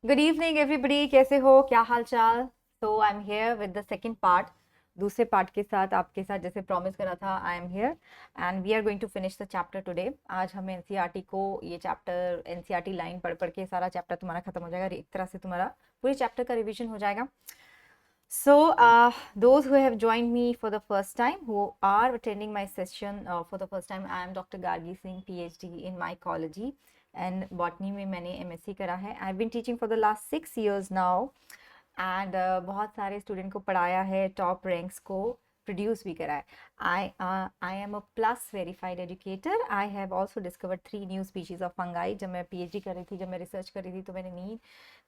Good evening everybody, कैसे हो, क्या हाल चाल। तो I am here with the second part. दूसरे पार्ट के साथ आपके साथ जैसे प्रॉमिस करा था, I am here and we are going to finish the chapter today. आज हम एनसीईआरटी को ये चैप्टर एनसीईआरटी लाइन पढ़ पढ़ के सारा चैप्टर तुम्हारा खत्म हो जाएगा। एक तरह से तुम्हारा पूरे चैप्टर का रिविजन हो जाएगा। So, those who have joined me for the first time, who are attending my session for the first time, I am Dr. Gargi Singh, PhD in mycology and botany में मैंने MSc करा है। I've been teaching for the last 6 years now and बहुत सारे student को पढ़ाया है, top ranks को प्रोड्यूस भी करा है। I am a plus verified educator. I have also discovered 3 new species of fungi। जब मैं PhD कर रही थी, जब मैं रिसर्च कर रही थी, तो मैंने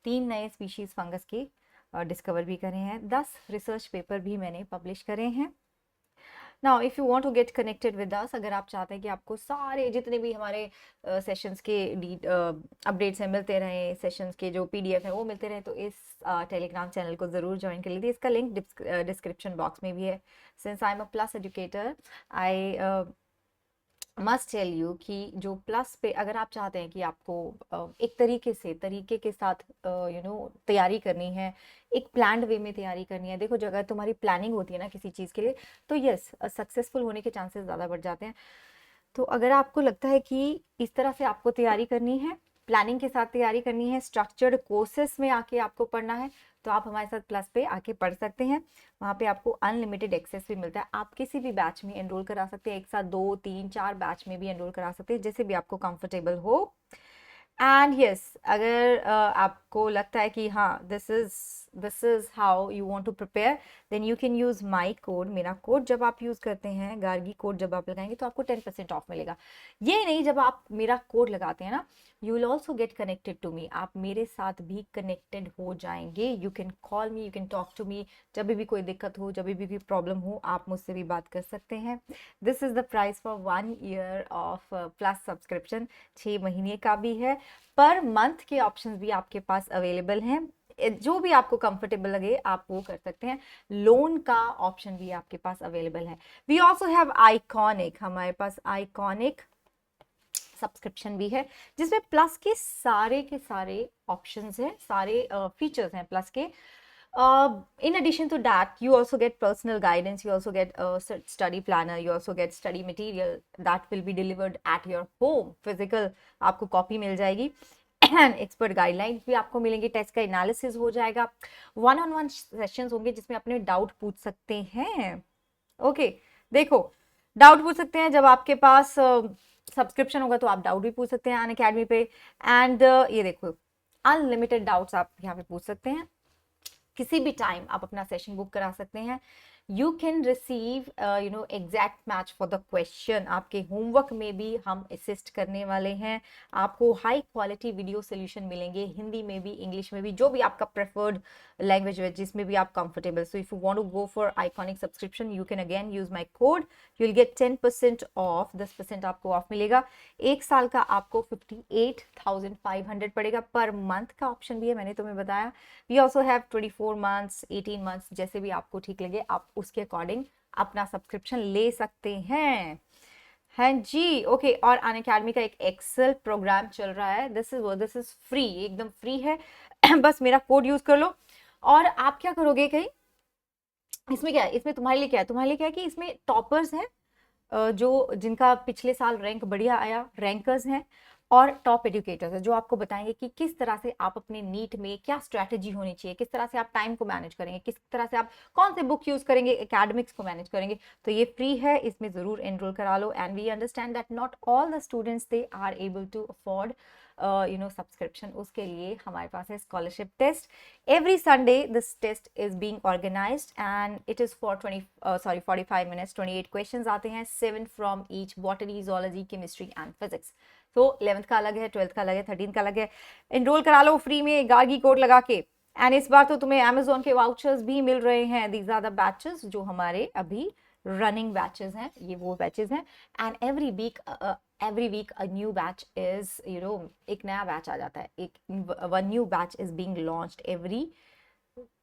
3 नए स्पीशीज फंगस के डिस्कवर भी करे हैं। 10 रिसर्च पेपर भी मैंने पब्लिश करे हैं। Now if you want to get connected with us, अगर आप चाहते हैं कि आपको सारे जितने भी हमारे सेशंस के अपडेट्स हैं मिलते रहें, सेशंस के जो PDF हैं वो मिलते रहें, तो इस टेलीग्राम चैनल को ज़रूर ज्वाइन कर लीजिए। इसका लिंक डिस्क्रिप्शन बॉक्स में भी है। Since I am a plus educator, I must tell you कि जो प्लस पे अगर आप चाहते हैं कि आपको एक तरीके के साथ तैयारी करनी है, एक प्लान्ड वे में तैयारी करनी है। देखो, जो अगर तुम्हारी प्लानिंग होती है ना किसी चीज़ के लिए, तो यस, सक्सेसफुल होने के चांसेस ज़्यादा बढ़ जाते हैं। तो अगर आपको लगता है कि इस तरह से आपको तैयारी करनी है, प्लानिंग के साथ तैयारी करनी है, स्ट्रक्चर्ड कोर्सेस में आके आपको पढ़ना है, तो आप हमारे साथ प्लस पे आके पढ़ सकते हैं। वहाँ पे आपको अनलिमिटेड एक्सेस भी मिलता है। आप किसी भी बैच में एनरोल करा सकते हैं, एक साथ 2 3 4 बैच में भी एनरोल करा सकते हैं, जैसे भी आपको कंफर्टेबल हो। एंड यस, अगर आपको लगता है कि हाँ this is how you want to prepare, then you can use my code. मेरा कोड जब आप यूज करते हैं, गार्गी कोड जब आप लगाएंगे, तो आपको 10% ऑफ मिलेगा। ये नहीं, जब आप मेरा कोड लगाते हैं ना, you will also get connected to me. आप मेरे साथ भी कनेक्टेड हो जाएंगे। You can call me, you can talk to me. जब भी कोई दिक्कत हो, जब भी कोई प्रॉब्लम हो, आप मुझसे भी बात कर सकते हैं। This is the price for 1 year of plus subscription. 6 महीने का भी है। पर मंथ के ऑप्शंस भी आपके पास अवेलेबल हैं। जो भी आपको कंफर्टेबल लगे आप वो कर सकते हैं। लोन का ऑप्शन भी आपके पास अवेलेबल है। We also have iconic. हमारे पास आइकॉनिक सब्सक्रिप्शन भी है, जिसमें प्लस के सारे ऑप्शंस हैं, सारे फीचर्स हैं प्लस के। In addition to that, you also get personal guidance, you also get a study planner, you also get study material that will be delivered at your home. Physical आपको copy मिल जाएगी and expert guidelines भी आपको मिलेंगी। Test का analysis हो जाएगा। 1-on-1 sessions होंगे जिसमें अपने डाउट पूछ सकते हैं। ओके, देखो, डाउट पूछ सकते हैं। जब आपके पास सब्सक्रिप्शन होगा तो आप डाउट भी पूछ सकते हैं अनअकैडमी पे। एंड ये देखो, अनलिमिटेड डाउट्स आप यहाँ पे पूछ सकते हैं। किसी भी टाइम आप अपना सेशन बुक करा सकते हैं। You can receive exact match for the question. आपके होमवर्क में भी हम असिस्ट करने वाले हैं। आपको हाई क्वालिटी वीडियो सोल्यूशन मिलेंगे, हिंदी में भी, इंग्लिश में भी, जो भी आपका प्रेफर्ड लैंग्वेज है, जिसमें भी आप comfortable. So if you want to go for iconic subscription, you can again use my code, you will get 10% off. 10% आपको ऑफ मिलेगा। 1 साल का आपको 58,500 पड़ेगा। पर मंथ का ऑप्शन भी है, मैंने तुम्हें बताया। We also have 24 months, 18 months, जैसे भी आपको ठीक लगे आप उसके अकॉर्डिंग अपना सब्सक्रिप्शन ले सकते हैं। हाँ जी, ओके। और अनअकैडमी का एक एक्सेल प्रोग्राम चल रहा है। दिस इज फ्री, एकदम फ्री है। बस मेरा कोड यूज कर लो। और आप क्या करोगे, कहीं इसमें क्या है, इसमें तुम्हारे लिए क्या है, तुम्हारे लिए क्या है कि इसमें टॉपर्स हैं, जो जिनका पिछले साल रैंक बढ़िया आया, रैंकर्स हैं, और टॉप एजुकेटर्स हैं, जो आपको बताएंगे कि किस तरह से आप अपने नीट में क्या स्ट्रैटेजी होनी चाहिए, किस तरह से आप टाइम को मैनेज करेंगे, किस तरह से आप कौन से बुक यूज करेंगे, एकेडमिक्स को मैनेज करेंगे। तो ये फ्री है, इसमें जरूर एनरोल करा लो। And we understand that not all the students they are able to afford subscription. उसके लिए हमारे पास है scholarship test. Every Sunday this test is being organised and it is for 45 minutes. 28 questions आते हैं, 7 from each, botany, zoology, chemistry and physics. तो 11th का अलग है, 12th का अलग है, 13th का अलग है। एनरोल करा लो फ्री में गार्गी कोड लगा के। एंड इस बार तो तुम्हें Amazon के वाउचर्स भी मिल रहे हैं। दीज आर द बैचेस जो हमारे अभी रनिंग बैचेस हैं, ये वो बैचेस हैं। And every week a new batch is एक नया बैच आ जाता है। One new batch is being launched every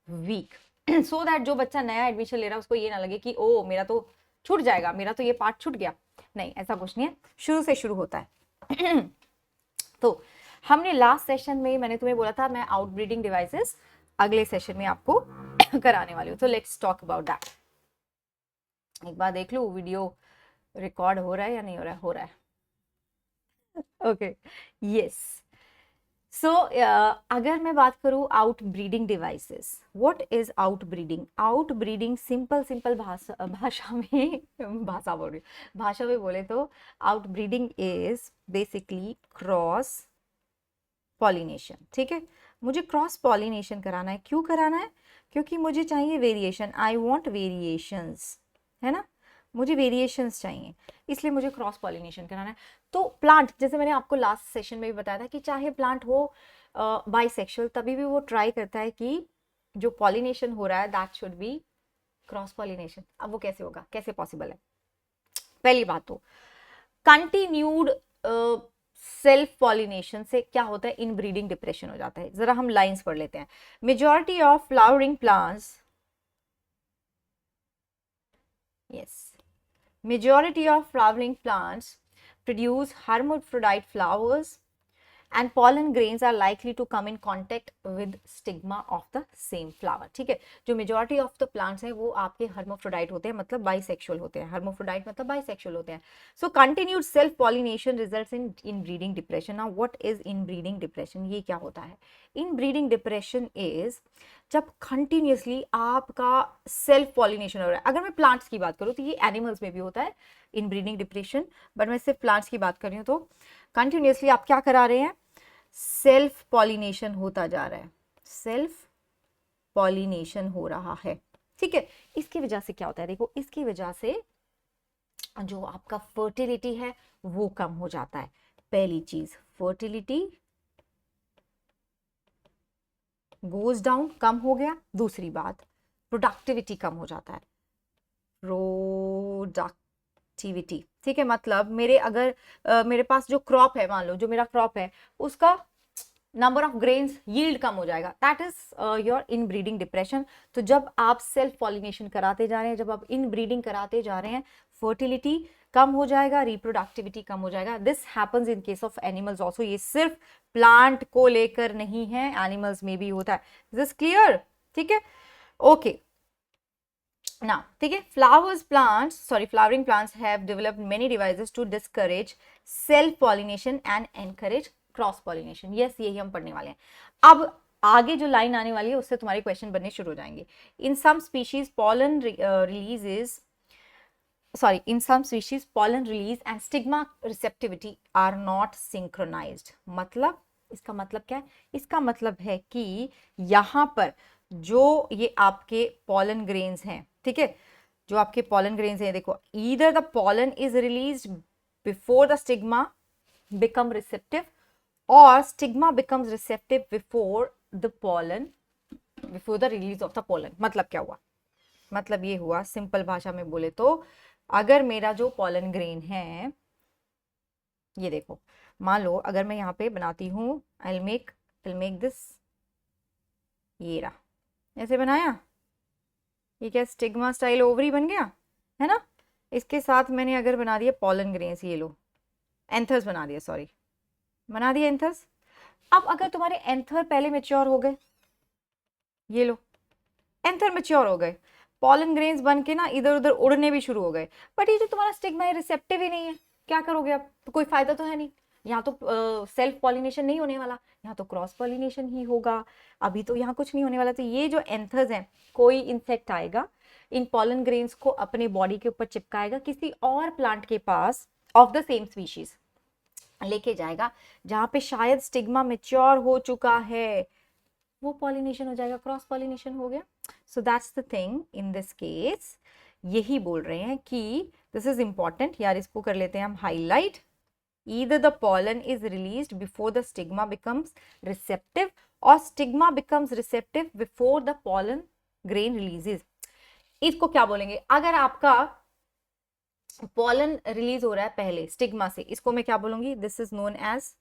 week, so that जो बच्चा नया एडमिशन ले रहा है उसको ये ना लगे कि ओ मेरा तो छूट जाएगा, मेरा तो ये पार्ट छूट गया। नहीं, ऐसा कुछ नहीं है, शुरू से शुरू होता है। तो हमने लास्ट सेशन में मैंने तुम्हें बोला था मैं आउटब्रीडिंग डिवाइसेस अगले सेशन में आपको कराने वाली हूँ, तो लेट्स टॉक अबाउट दैट। एक बार देख लो वीडियो रिकॉर्ड हो रहा है या नहीं हो रहा है? हो रहा है। Okay, yes. सो अगर मैं बात करूँ out breeding devices, what is out breeding? Out breeding simple भाषा में भाषा बोल रही हूँ, भाषा में बोले तो out breeding is basically cross pollination. ठीक है, मुझे क्रॉस पॉलिनेशन कराना है। क्यों कराना है? क्योंकि मुझे चाहिए वेरिएशन, आई वॉन्ट वेरिएशंस, है ना, मुझे वेरिएशंस चाहिए, इसलिए मुझे क्रॉस पॉलिनेशन कराना है। तो प्लांट, जैसे मैंने आपको लास्ट सेशन में भी बताया था कि चाहे प्लांट हो बाइसेक्सुअल, तभी भी वो ट्राई करता है कि जो पॉलिनेशन हो रहा है that should be cross pollination. अब वो कैसे होगा, कैसे पॉसिबल है? पहली बात तो कंटिन्यूड सेल्फ पॉलिनेशन से क्या होता है, इनब्रीडिंग डिप्रेशन हो जाता है। जरा हम लाइंस पढ़ लेते हैं। Majority of flowering plants, yes, majority of flowering plants produce hermaphrodite flowers and pollen grains are likely to come in contact with stigma of the same flower। ठीक है, जो मेजॉरिटी ऑफ द प्लांट्स हैं वो आपके हर्मोफ्रोडाइट होते हैं, मतलब bisexual होते हैं। हर्मोफ्रोडाइट मतलब बाइसेक्सुअल होते हैं। So continued self pollination results in inbreeding depression. Now what is inbreeding depression? ये क्या होता है? इनब्रीडिंग डिप्रेशन इज जब कंटिन्यूसली आपका सेल्फ पॉलिनेशन हो रहा है। अगर मैं प्लांट्स की बात करूँ तो ये एनिमल्स में भी होता है इनब्रीडिंग डिप्रेशन, बट मैं सिर्फ प्लांट्स की बात कर रही हूँ। तो कंटिन्यूसली आप क्या करा रहे हैं, सेल्फ पॉलिनेशन होता जा रहा है, सेल्फ पॉलिनेशन हो रहा है। ठीक है, इसकी वजह से क्या होता है, देखो इसकी वजह से जो आपका फर्टिलिटी है वो कम हो जाता है। पहली चीज, फर्टिलिटी गोज डाउन, कम हो गया। दूसरी बात, प्रोडक्टिविटी कम हो जाता है, प्रोडक्टिविटी। ठीक है, मतलब मेरे अगर मेरे पास जो क्रॉप है, मान लो जो मेरा क्रॉप है उसका नंबर ऑफ ग्रेन्स यील्ड कम हो जाएगा, that is your in breeding depression. तो जब आप सेल्फ पॉलिनेशन कराते जा रहे हैं, जब आप इन ब्रीडिंग कराते जा रहे हैं, फर्टिलिटी कम हो जाएगा, रिप्रोडक्टिविटी कम हो जाएगा। This happens in case of animals also. ये सिर्फ प्लांट को लेकर नहीं है, एनिमल्स में भी होता है। This clear? ठीक है, ओके now, ठीक है, flowering plants have developed many devices to discourage self pollination and encourage cross pollination. Yes, यही हम पढ़ने वाले हैं। अब आगे जो लाइन आने वाली है उससे तुम्हारे क्वेश्चन बनने शुरू हो जाएंगे। In some species pollen release and stigma receptivity are not synchronized। मतलब इसका मतलब क्या है? इसका मतलब है कि यहाँ पर जो ये आपके pollen grains हैं, ठीक है, जो आपके pollen grains हैं, देखो either the pollen is released before the stigma become receptive or stigma becomes receptive before the release of the pollen। मतलब क्या हुआ? मतलब ये हुआ, सिंपल भाषा में बोले तो अगर मेरा जो pollen grain है, ये देखो, मान लो अगर मैं यहाँ पे बनाती हूँ, I'll make this, ये रहा, ऐसे बनाया, ये क्या स्टिग्मा स्टाइल ओवरी बन गया, है ना। इसके साथ मैंने अगर बना दिया pollen grains, ये लो एंथर्स बना दिया, सॉरी बना दिया एंथर्स। अब अगर तुम्हारे एंथर पहले मेच्योर हो गए, ये लो एंथर मेच्योर हो गए, पॉलन ग्रेन्स बन के ना इधर उधर उड़ने भी शुरू हो गए, बट ये जो तुम्हारा स्टिग्मा है रिसेप्टिव ही नहीं है, क्या करोगे अब? तो कोई फायदा तो है नहीं, यहाँ तो सेल्फ पॉलिनेशन नहीं होने वाला, यहाँ तो क्रॉस पॉलिनेशन ही होगा। अभी तो यहाँ कुछ नहीं होने वाला। तो ये जो एंथर्स हैं, कोई इंसेक्ट आएगा, इन पॉलन ग्रेन्स को अपने बॉडी के ऊपर चिपकाएगा, किसी और प्लांट के पास ऑफ द सेम स्पीशीज लेके जाएगा, जहां पे शायद स्टिग्मा मेच्योर हो चुका है, वो पॉलिनेशन हो जाएगा, क्रॉस पॉलिनेशन हो गया। सो that's the thing in this case. यही बोल रहे हैं कि दिस इज इंपॉर्टेंट यार, इसको कर लेते हैं हम highlight. either the pollen is released before the stigma becomes receptive or stigma becomes receptive before the pollen grain releases। इसको क्या बोलेंगे? अगर आपका pollen रिलीज हो रहा है पहले स्टिग्मा से, इसको मैं क्या बोलूंगी? This is known as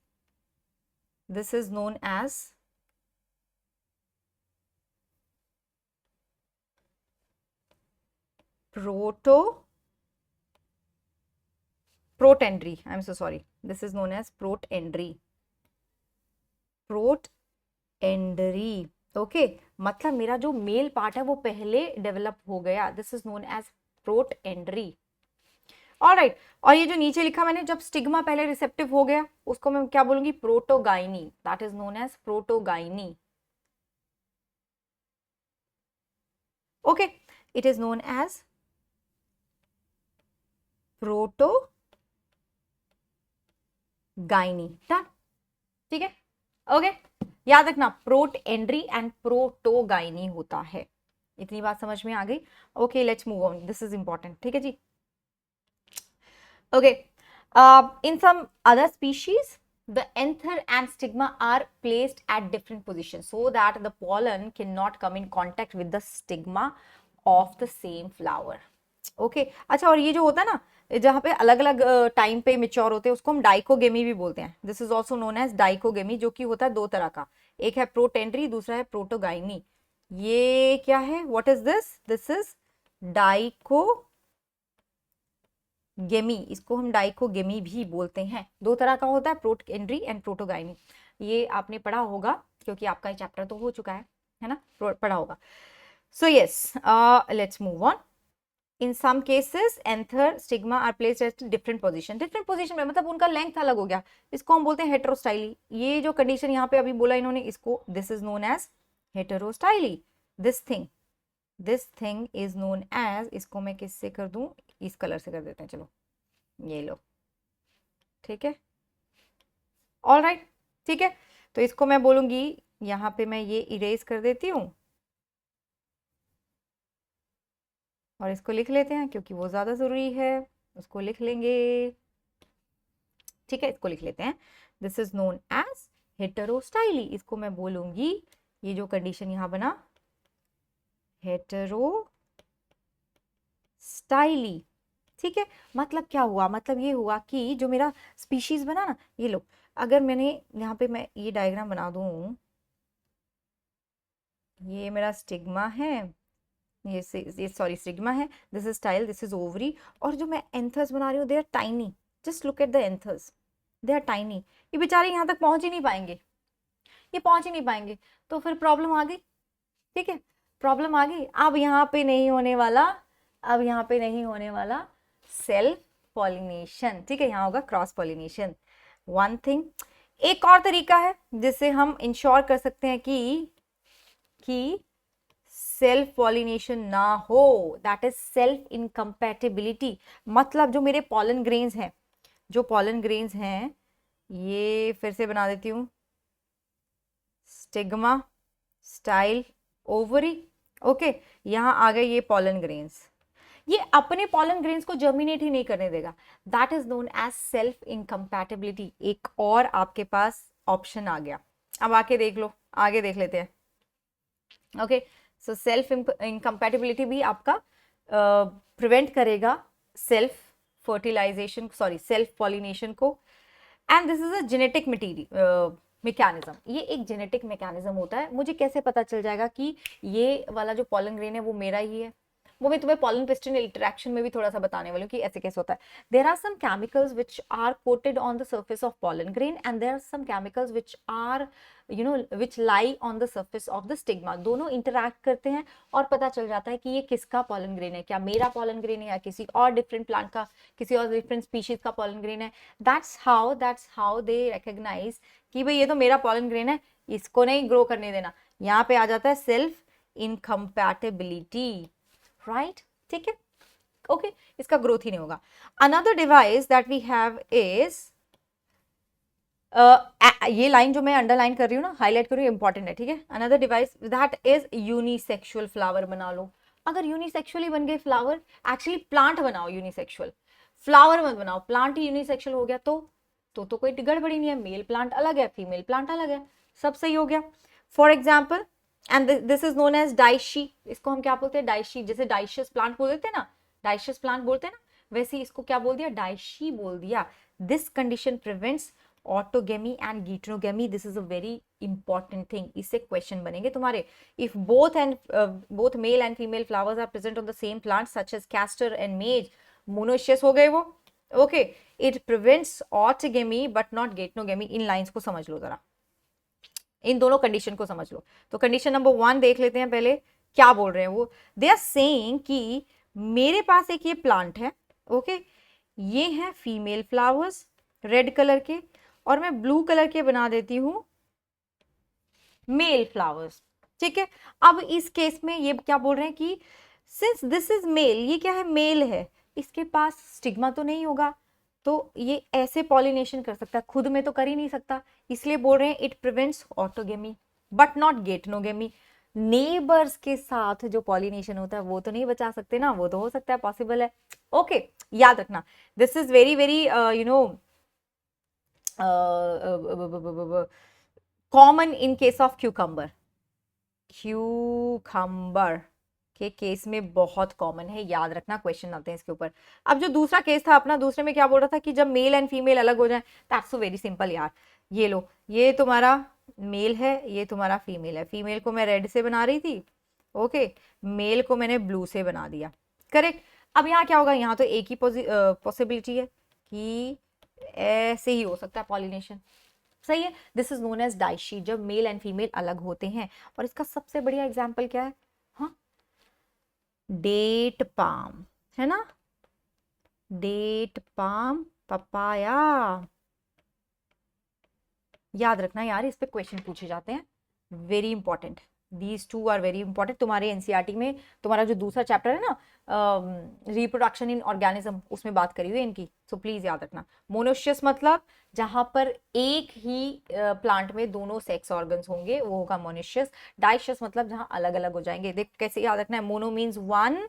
protandry। I'm so sorry, this is known as protandry। Protandry. Okay, मतलब मेरा जो मेल पार्ट है वो पहले डेवलप हो गया, this is known as protandry. Alright, और ये जो नीचे लिखा मैंने, जब स्टिग्मा पहले रिसेप्टिव हो गया उसको मैं क्या बोलूंगी, protogyny, that is known as protogyny. Okay, it is known as protogyny. Done, ठीक है। ओके, याद रखना प्रोटेंडरी एंड प्रोटोगाइनी होता है। इतनी बात समझ में आ गई? Okay, let's move on, this is important, ठीक है जी। Okay, in some other species the anther and stigma are placed at different positions so that the pollen cannot come in contact with the stigma of the same flower. Okay, अच्छा, और ये जो होता है ना, जहाँ पे अलग अलग टाइम पे मिच्योर होते हैं उसको हम डाइकोगेमी भी बोलते हैं। This is also known as dichogamy, जो कि होता है दो तरह का, एक है प्रोटेंडरी, दूसरा है प्रोटोगाइनी। ये क्या है, what is this, this is dichogamy, इसको हम डाइकोगेमी भी बोलते हैं। दो तरह का होता है, प्रोटेंडरी एंड प्रोटोगाइनी। ये आपने पढ़ा होगा क्योंकि आपका ये चैप्टर तो हो चुका है ना, पढ़ा होगा। So yes, let's move on. In some cases anther stigma are placed at different position, different position में मतलब उनका लेंथ अलग हो गया, इसको हम बोलते हैं हेटेरोस्टाइली। ये जो कंडीशन यहाँ पे अभी बोला इन्होंने, इसको this is known as heterostyly. This thing is known as, इसको मैं किससे कर दूं, इस कलर से कर देते हैं, चलो ये लो, ठीक है, ऑल राइट, ठीक है। तो इसको मैं बोलूंगी, यहाँ पे मैं ये इरेज कर देती हूँ और इसको लिख लेते हैं क्योंकि वो ज्यादा जरूरी है, उसको लिख लेंगे, ठीक है, इसको लिख लेते हैं। This is known as heterostyly, इसको मैं बोलूंगी, ये जो कंडीशन यहां बना, हेटेरोस्टाइली, ठीक है। मतलब क्या हुआ, मतलब ये हुआ कि जो मेरा स्पीशीज बना ना, ये लो, अगर मैंने यहाँ पे मैं ये डायग्राम बना दूं, ये मेरा स्टिग्मा है, ये सॉरी स्टिग्मा है, this is style, this is ovary, और जो मैं एंथर्स बना रही हूँ they are tiny, just look at the anthers, they are tiny. ये बेचारे यहाँ तक पहुंच ही नहीं पाएंगे, ये पहुंच ही नहीं पाएंगे, तो फिर प्रॉब्लम आ गई, ठीक है, प्रॉब्लम आ गई। अब यहाँ पे नहीं होने वाला, अब यहाँ पे नहीं होने वाला सेल्फ पॉलिनेशन, ठीक है, यहाँ होगा क्रॉस पॉलिनेशन। वन थिंग, एक और तरीका है जिससे हम इंश्योर कर सकते हैं कि सेल्फ पॉलिनेशन ना हो, दैट इज सेल्फ इनकम्पैटिबिलिटी। मतलब जो मेरे पॉलन ग्रेन्स हैं, जो पॉलन ग्रेन्स हैं, ये फिर से बना देती हूँ, स्टिग्मा, स्टाइल, ओवरी, ओके, यहाँ आ गए ये पॉलन ग्रेन्स, ये अपने पॉलन ग्रेन्स को जर्मिनेट ही नहीं करने देगा, that is known as self incompatibility. एक और आपके पास ऑप्शन आ गया, अब आके देख लो, आगे देख लेते हैं। ओके, सो सेल्फ इनकम्पैटिबिलिटी भी आपका प्रिवेंट करेगा self fertilisation, sorry self pollination को। And this is a genetic mechanism, ये एक जेनेटिक मैकेनिज्म होता है। मुझे कैसे पता चल जाएगा कि ये वाला जो पॉलन ग्रेन है वो मेरा ही है, वो मैं तुम्हें पॉलन पिस्टन इंटरेक्शन में भी थोड़ा सा बताने वाली हूँ कि ऐसे कैसे होता है। There are some chemicals which are coated on the surface of pollen grain and there are some chemicals which are which lie on the surface of the stigma, दोनों इंटरैक्ट करते हैं और पता चल जाता है कि ये किसका पॉलन ग्रेन है, क्या मेरा पॉलन ग्रेन है या किसी और डिफरेंट प्लांट का, किसी और डिफरेंट स्पीशीज का पॉलन ग्रेन है। दैट्स हाउ दे रिकॉग्नाइज कि भाई ये तो मेरा पॉलन ग्रेन है, इसको नहीं ग्रो करने देना। यहाँ पे आ जाता है सेल्फ इनकम्पैटिबिलिटी, राइट, ठीक है, ओके, इसका ग्रोथ ही नहीं होगा। Another device that we have is, ये लाइन जो मैं अंडरलाइन कर रही हूँ ना, हाईलाइट कर रही हूँ, इंपॉर्टेंट है, ठीक है। Another device that is unisexual flower बना लो। अगर यूनिसेक्सुअली बन गए फ्लावर, एक्चुअली प्लांट बनाओ यूनिसेक्सुअल, फ्लावर मत बनाओ, प्लांट ही यूनिसेक्सुअल हो गया तो कोई गड़बड़ी नहीं है, मेल प्लांट अलग है, फीमेल प्लांट अलग है, सब सही हो गया। For example, and this is known as dioecy, इसको हम क्या बोलते हैं, डाइशी, जैसे डाइशियस प्लांट बोल देते हैं ना, डाइशियस प्लांट बोलते हैं ना, वैसे इसको क्या बोल दिया, डाइशी बोल दिया। This condition prevents autogamy and geitonogamy, this is a very important thing, इससे क्वेश्चन बनेंगे तुम्हारे। If both male and female flowers are present on the same plant such as castor and maize, monoecious हो गए वो, okay, it prevents autogamy but not geitonogamy. इन लाइंस को समझ लो जरा, इन दोनों कंडीशन को समझ लो। तो कंडीशन नंबर 1 देख लेते हैं पहले, क्या बोल रहे हैं वो। दे आर सेइंग कि मेरे पास एक ये प्लांट है, ओके, ये है फीमेल फ्लावर्स रेड कलर के, और मैं ब्लू कलर के बना देती हूं मेल फ्लावर्स, ठीक है। अब इस केस में ये क्या बोल रहे हैं कि सिंस दिस इज मेल, ये क्या है, मेल है, इसके पास स्टिग्मा तो नहीं होगा, तो ये ऐसे पॉलिनेशन कर सकता है, खुद में तो कर ही नहीं सकता, इसलिए बोल रहे हैं it prevents autogamy but not गेटनोगेमी। Neighbours के साथ जो पॉलिनेशन होता है वो तो नहीं बचा सकते ना, वो तो हो सकता है, पॉसिबल है। ओके, याद रखना, this is very very you know common in case of cucumber. Cucumber के केस में बहुत कॉमन है, याद रखना, क्वेश्चन आते हैं इसके ऊपर। अब जो दूसरा केस था अपना, दूसरे में क्या बोल रहा था कि जब मेल एंड फीमेल अलग हो जाए, दैट्स सो वेरी सिंपल यार। ये लो, ये तुम्हारा मेल है, ये तुम्हारा फीमेल है, फीमेल को मैं रेड से बना रही थी, ओके, मेल को मैंने ब्लू से बना दिया, करेक्ट। अब यहाँ क्या होगा, यहाँ तो एक ही पॉसिबिलिटी है कि ऐसे ही हो सकता है पॉलिनेशन, सही है। दिस इज नोन एज डाइशी, जब मेल एंड फीमेल अलग होते हैं। और इसका सबसे बढ़िया एग्जाम्पल क्या है, हाँ, डेट पाम, है ना, डेट पाम, पपाया। याद रखना यार, इस पे क्वेश्चन पूछे जाते हैं, very important, these two are very important. तुम्हारे एनसीईआरटी में तुम्हारा जो दूसरा चैप्टर है ना, रिप्रोडक्शन इन ऑर्गेनिज्म, उसमें बात करी हुई है इनकी, सो प्लीज याद रखना। मोनोशियस मतलब जहां पर एक ही प्लांट में दोनों सेक्स ऑर्गन्स होंगे, वो होगा मोनोशियस। डाइशियस मतलब जहां अलग अलग हो जाएंगे। देख कैसे याद रखना है, mono means one,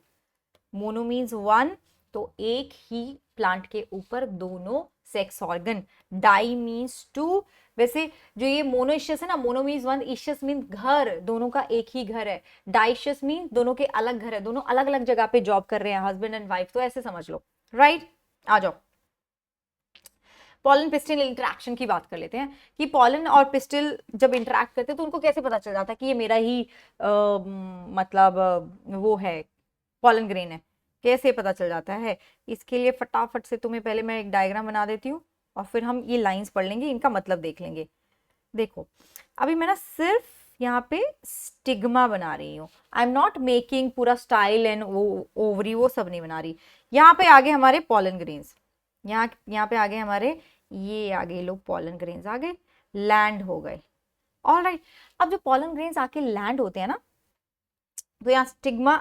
mono means one, तो एक ही प्लांट के ऊपर दोनों sex organ. Di means two, वैसे जो ये मोनोइशियस है ना, mono means one, ecious means घर, दोनों का एक ही घर है। डाइशियस मीन्स दोनों के अलग घर है, दोनों अलग अलग जगह पे जॉब कर रहे हैं, हस्बैंड एंड वाइफ, तो ऐसे समझ लो, राइट। आ जाओ, पॉलन पिस्टिल इंटरेक्शन की बात कर लेते हैं कि पॉलन और पिस्टिल जब इंटरेक्ट करते हैं तो उनको कैसे पता चल जाता है कि ये मेरा ही मतलब वो है, पॉलन ग्रेन है, कैसे पता चल जाता है। इसके लिए फटाफट से तुम्हें पहले मैं एक डायग्राम बना देती हूँ और फिर हम ये लाइंस पढ़ लेंगे, इनका मतलब देख लेंगे। देखो, अभी मैं ना सिर्फ यहाँ पे स्टिग्मा बना रही हूँ, आई एम नॉट मेकिंग पूरा स्टाइल एंड वो ओवरी, वो सब नहीं बना रही। यहाँ पे आगे हमारे पॉलन ग्रेन्स, यहाँ पे आगे हमारे, ये आगे लोग पॉलन ग्रेन्स आगे लैंड हो गए, ऑलराइट। अब जो पॉलन ग्रेन्स आके लैंड होते हैं ना, तो यहाँ स्टिग्मा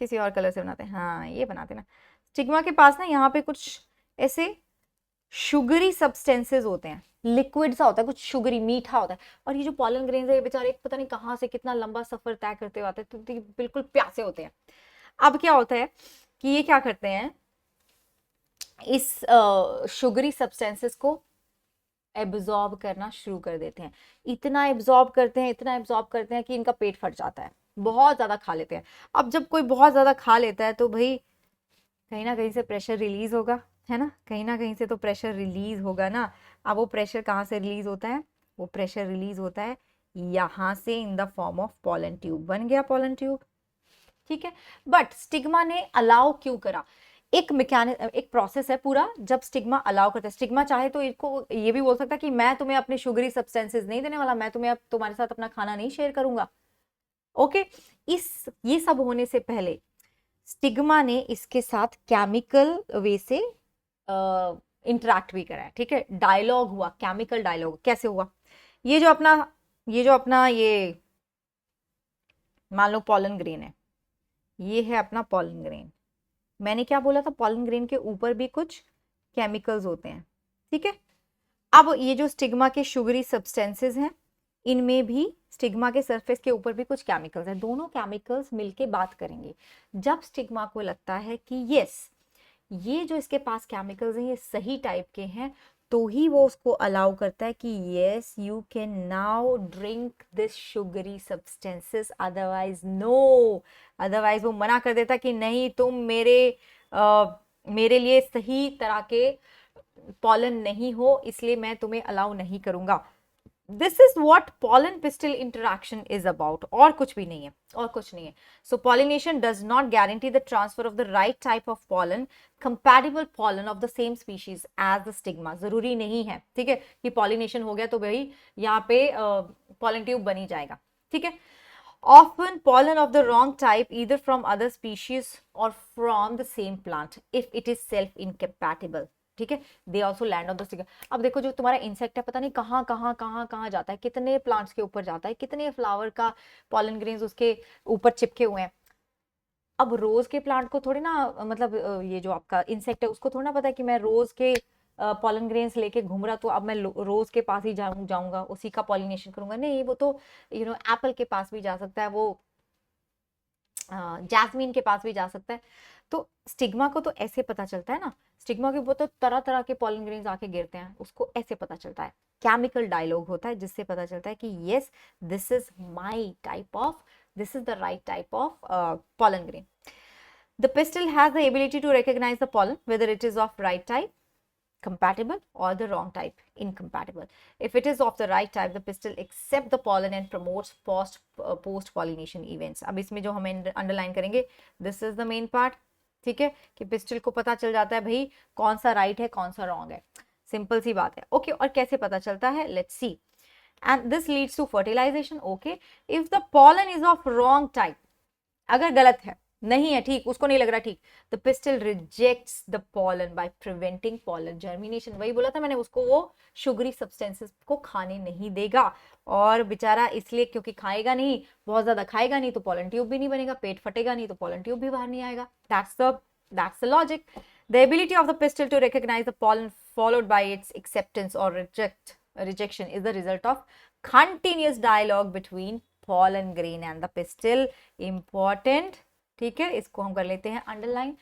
किसी और कलर से बनाते हैं, हाँ ये बनाते हैं ना, स्टिग्मा के पास ना यहाँ पे कुछ ऐसे शुगरी सब्सटेंसेस होते हैं, लिक्विड सा होता है, कुछ शुगरी मीठा होता है। और ये जो पॉलन ग्रेन्स है, ये बेचारे पता नहीं कहाँ से कितना लंबा सफर तय करते हुए आते हैं, तो बिल्कुल प्यासे होते हैं। अब क्या होता है कि ये क्या करते हैं, इस शुगरी सब्सटेंसेस को एब्जॉर्ब करना शुरू कर देते हैं। इतना एब्जॉर्ब करते हैं, इतना एब्जॉर्ब करते हैं कि इनका पेट फट जाता है, बहुत ज्यादा खा लेते हैं। अब जब कोई बहुत ज्यादा खा लेता है तो भाई कहीं ना कहीं से प्रेशर रिलीज होगा, है ना, कहीं ना कहीं से तो प्रेशर रिलीज होगा ना। अब वो प्रेशर कहाँ से रिलीज होता है, वो प्रेशर रिलीज होता है यहाँ से, in the form of pollen tube, बन गया पॉलन ट्यूब, ठीक है। बट स्टिग्मा ने अलाउ क्यों करा, एक एक प्रोसेस है पूरा, जब स्टिग्मा अलाउ करता है। स्टिग्मा चाहे तो इसको ये भी बोल सकता है कि मैं तुम्हें अपने शुगरी सब्सटेंसेस नहीं देने वाला, मैं तुम्हें अब तुम्हारे साथ अपना खाना नहीं शेयर करूंगा, ओके। ये सब होने से पहले स्टिग्मा ने इसके साथ केमिकल वे से इंटरेक्ट भी करा है, ठीक है। डायलॉग हुआ, केमिकल डायलॉग कैसे हुआ, ये जो अपना ये मान लो पॉलन ग्रेन है, ये है अपना पॉलन ग्रेन। मैंने क्या बोला था, पॉलन ग्रेन के ऊपर भी कुछ केमिकल्स होते हैं, ठीक है। अब ये जो स्टिग्मा के शुगरी सब्सटेंसेस हैं, इनमें भी स्टिग्मा के सरफेस के ऊपर भी कुछ केमिकल्स हैं, दोनों केमिकल्स मिलके बात करेंगे। जब स्टिग्मा को लगता है कि यस, ये जो इसके पास केमिकल्स हैं ये सही टाइप के हैं, तो ही वो उसको अलाउ करता है कि yes you can now drink this sugary substances, otherwise no, otherwise वो मना कर देता कि नहीं, तुम मेरे लिए सही तरह के पॉलन नहीं हो, इसलिए मैं तुम्हें अलाउ नहीं करूंगा। This is what pollen pistil interaction is about, और कुछ भी नहीं है, और कुछ नहीं है. So pollination does not guarantee the transfer of the right type of pollen, compatible pollen of the same species as the stigma. जरूरी नहीं है, ठीक है, कि पॉलिनेशन हो गया तो भाई यहाँ पे पॉलन ट्यूब बनी जाएगा, ठीक है. Often pollen of the wrong type either from other species or from the same plant if it is self incompatible, ठीक है. They also land on the stigma. अब देखो जो तुम्हारा इंसेक्ट है पता नहीं कहाँ कहाँ कहाँ कहाँ जाता है, कितने प्लांट्स के ऊपर जाता है, कितने फ्लावर का पॉलन ग्रेन्स उसके ऊपर चिपके हुए हैं. अब रोज के प्लांट को थोड़ी ना मतलब ये जो आपका इंसेक्ट है उसको थोड़ा ना पता है कि मैं रोज के पॉलन ग्रेन्स लेके घूम रहा तो अब मैं रोज के पास ही जाऊंगा उसी का पॉलिनेशन करूंगा. नहीं, वो तो एप्पल के पास भी जा सकता है, वो जैस्मीन के पास भी जा सकता है. तो स्टिग्मा को तो ऐसे पता चलता है ना, स्टिग्मा के ऊपर तो तरह तरह के पॉलन ग्रेन्स आके गिरते हैं, उसको ऐसे पता चलता है. केमिकल डायलॉग होता है जिससे पता चलता है कि yes this is my type of, this is the right type of pollen grain. The pistil has the ability to recognize the pollen whether it is of right type compatible or the wrong type incompatible. If it is of the right type, the pistil accepts the pollen and promotes post pollination events. अब इसमें जो हमें underline करेंगे, this is the main part, ठीक है, कि pistil को पता चल जाता है भाई कौन सा राइट है कौन सा रॉन्ग है. सिंपल सी बात है. ओके, और कैसे पता चलता है, let's see. And this leads to fertilization. Okay, if the pollen is of wrong type, अगर गलत है, नहीं है ठीक, उसको नहीं लग रहा ठीक, the pistil rejects the pollen by preventing pollen germination. वही बोला था मैंने, उसको वो शुगरी सब्सटेंसेस को खाने नहीं देगा, और बेचारा इसलिए क्योंकि खाएगा नहीं, बहुत ज्यादा खाएगा नहीं तो पॉलन ट्यूब भी नहीं बनेगा, पेट फटेगा नहीं तो पॉलन ट्यूब भी बाहर नहीं आएगा. That's the logic. The ability of the pistil to recognize the pollen followed by its acceptance or rejection is the result of continuous dialogue between pollen grain and the pistil. Important, ठीक है, इसको हम कर लेते हैं underline.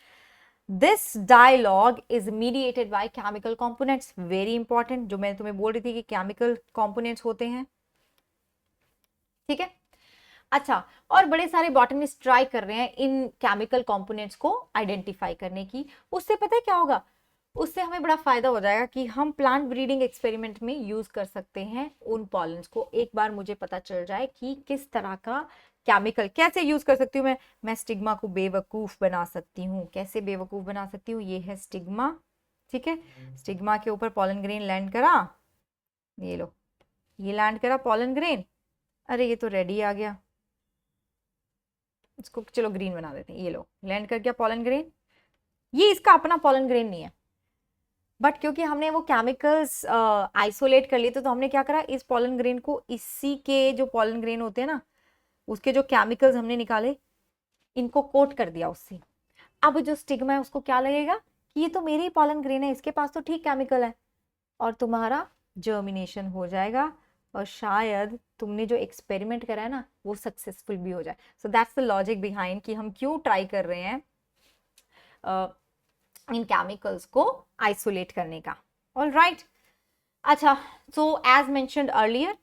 This dialogue is mediated by chemical components. Very important, जो मैं तुम्हें बोल रही थी कि chemical components होते हैं, ठीक है. अच्छा, और बड़े सारे बॉटनिस्ट ट्राई कर रहे हैं इन केमिकल कंपोनेंट्स को आइडेंटिफाई करने की. उससे पता है क्या होगा, उससे हमें बड़ा फायदा हो जाएगा कि हम प्लांट ब्रीडिंग एक्सपेरिमेंट में यूज कर सकते हैं उन पॉलन्स को. एक बार मुझे पता चल जाए कि किस तरह का केमिकल कैसे यूज कर सकती हूँ मैं स्टिग्मा को बेवकूफ बना सकती हूँ. कैसे बेवकूफ बना सकती हूँ, ये है स्टिग्मा, ठीक है. स्टिग्मा के ऊपर पॉलन ग्रेन लैंड करा, ये लो, ये लैंड करा पॉलन ग्रेन. अरे ये तो रेडी आ गया, इसको चलो ग्रीन बना देते हैं. ये लो, लैंड कर गया पॉलन ग्रेन. ये इसका अपना पॉलन ग्रेन नहीं है, बट क्योंकि हमने वो केमिकल्स आइसोलेट कर लिए थे तो हमने क्या करा, इस पॉलन ग्रेन को इसी के जो पॉलन ग्रेन होते हैं ना उसके जो केमिकल्स हमने निकाले इनको कोट कर दिया उससे. अब जो स्टिग्मा है उसको क्या लगेगा कि ये तो मेरे ही पॉलन ग्रेन है, इसके पास तो ठीक केमिकल है, और तुम्हारा जर्मिनेशन हो जाएगा और शायद तुमने जो एक्सपेरिमेंट करा है ना वो सक्सेसफुल भी हो जाए. सो दैट्स द लॉजिक बिहाइंड कि हम क्यों ट्राई कर रहे हैं इन केमिकल्स को आइसोलेट करने का. All right. अच्छा, so as mentioned earlier,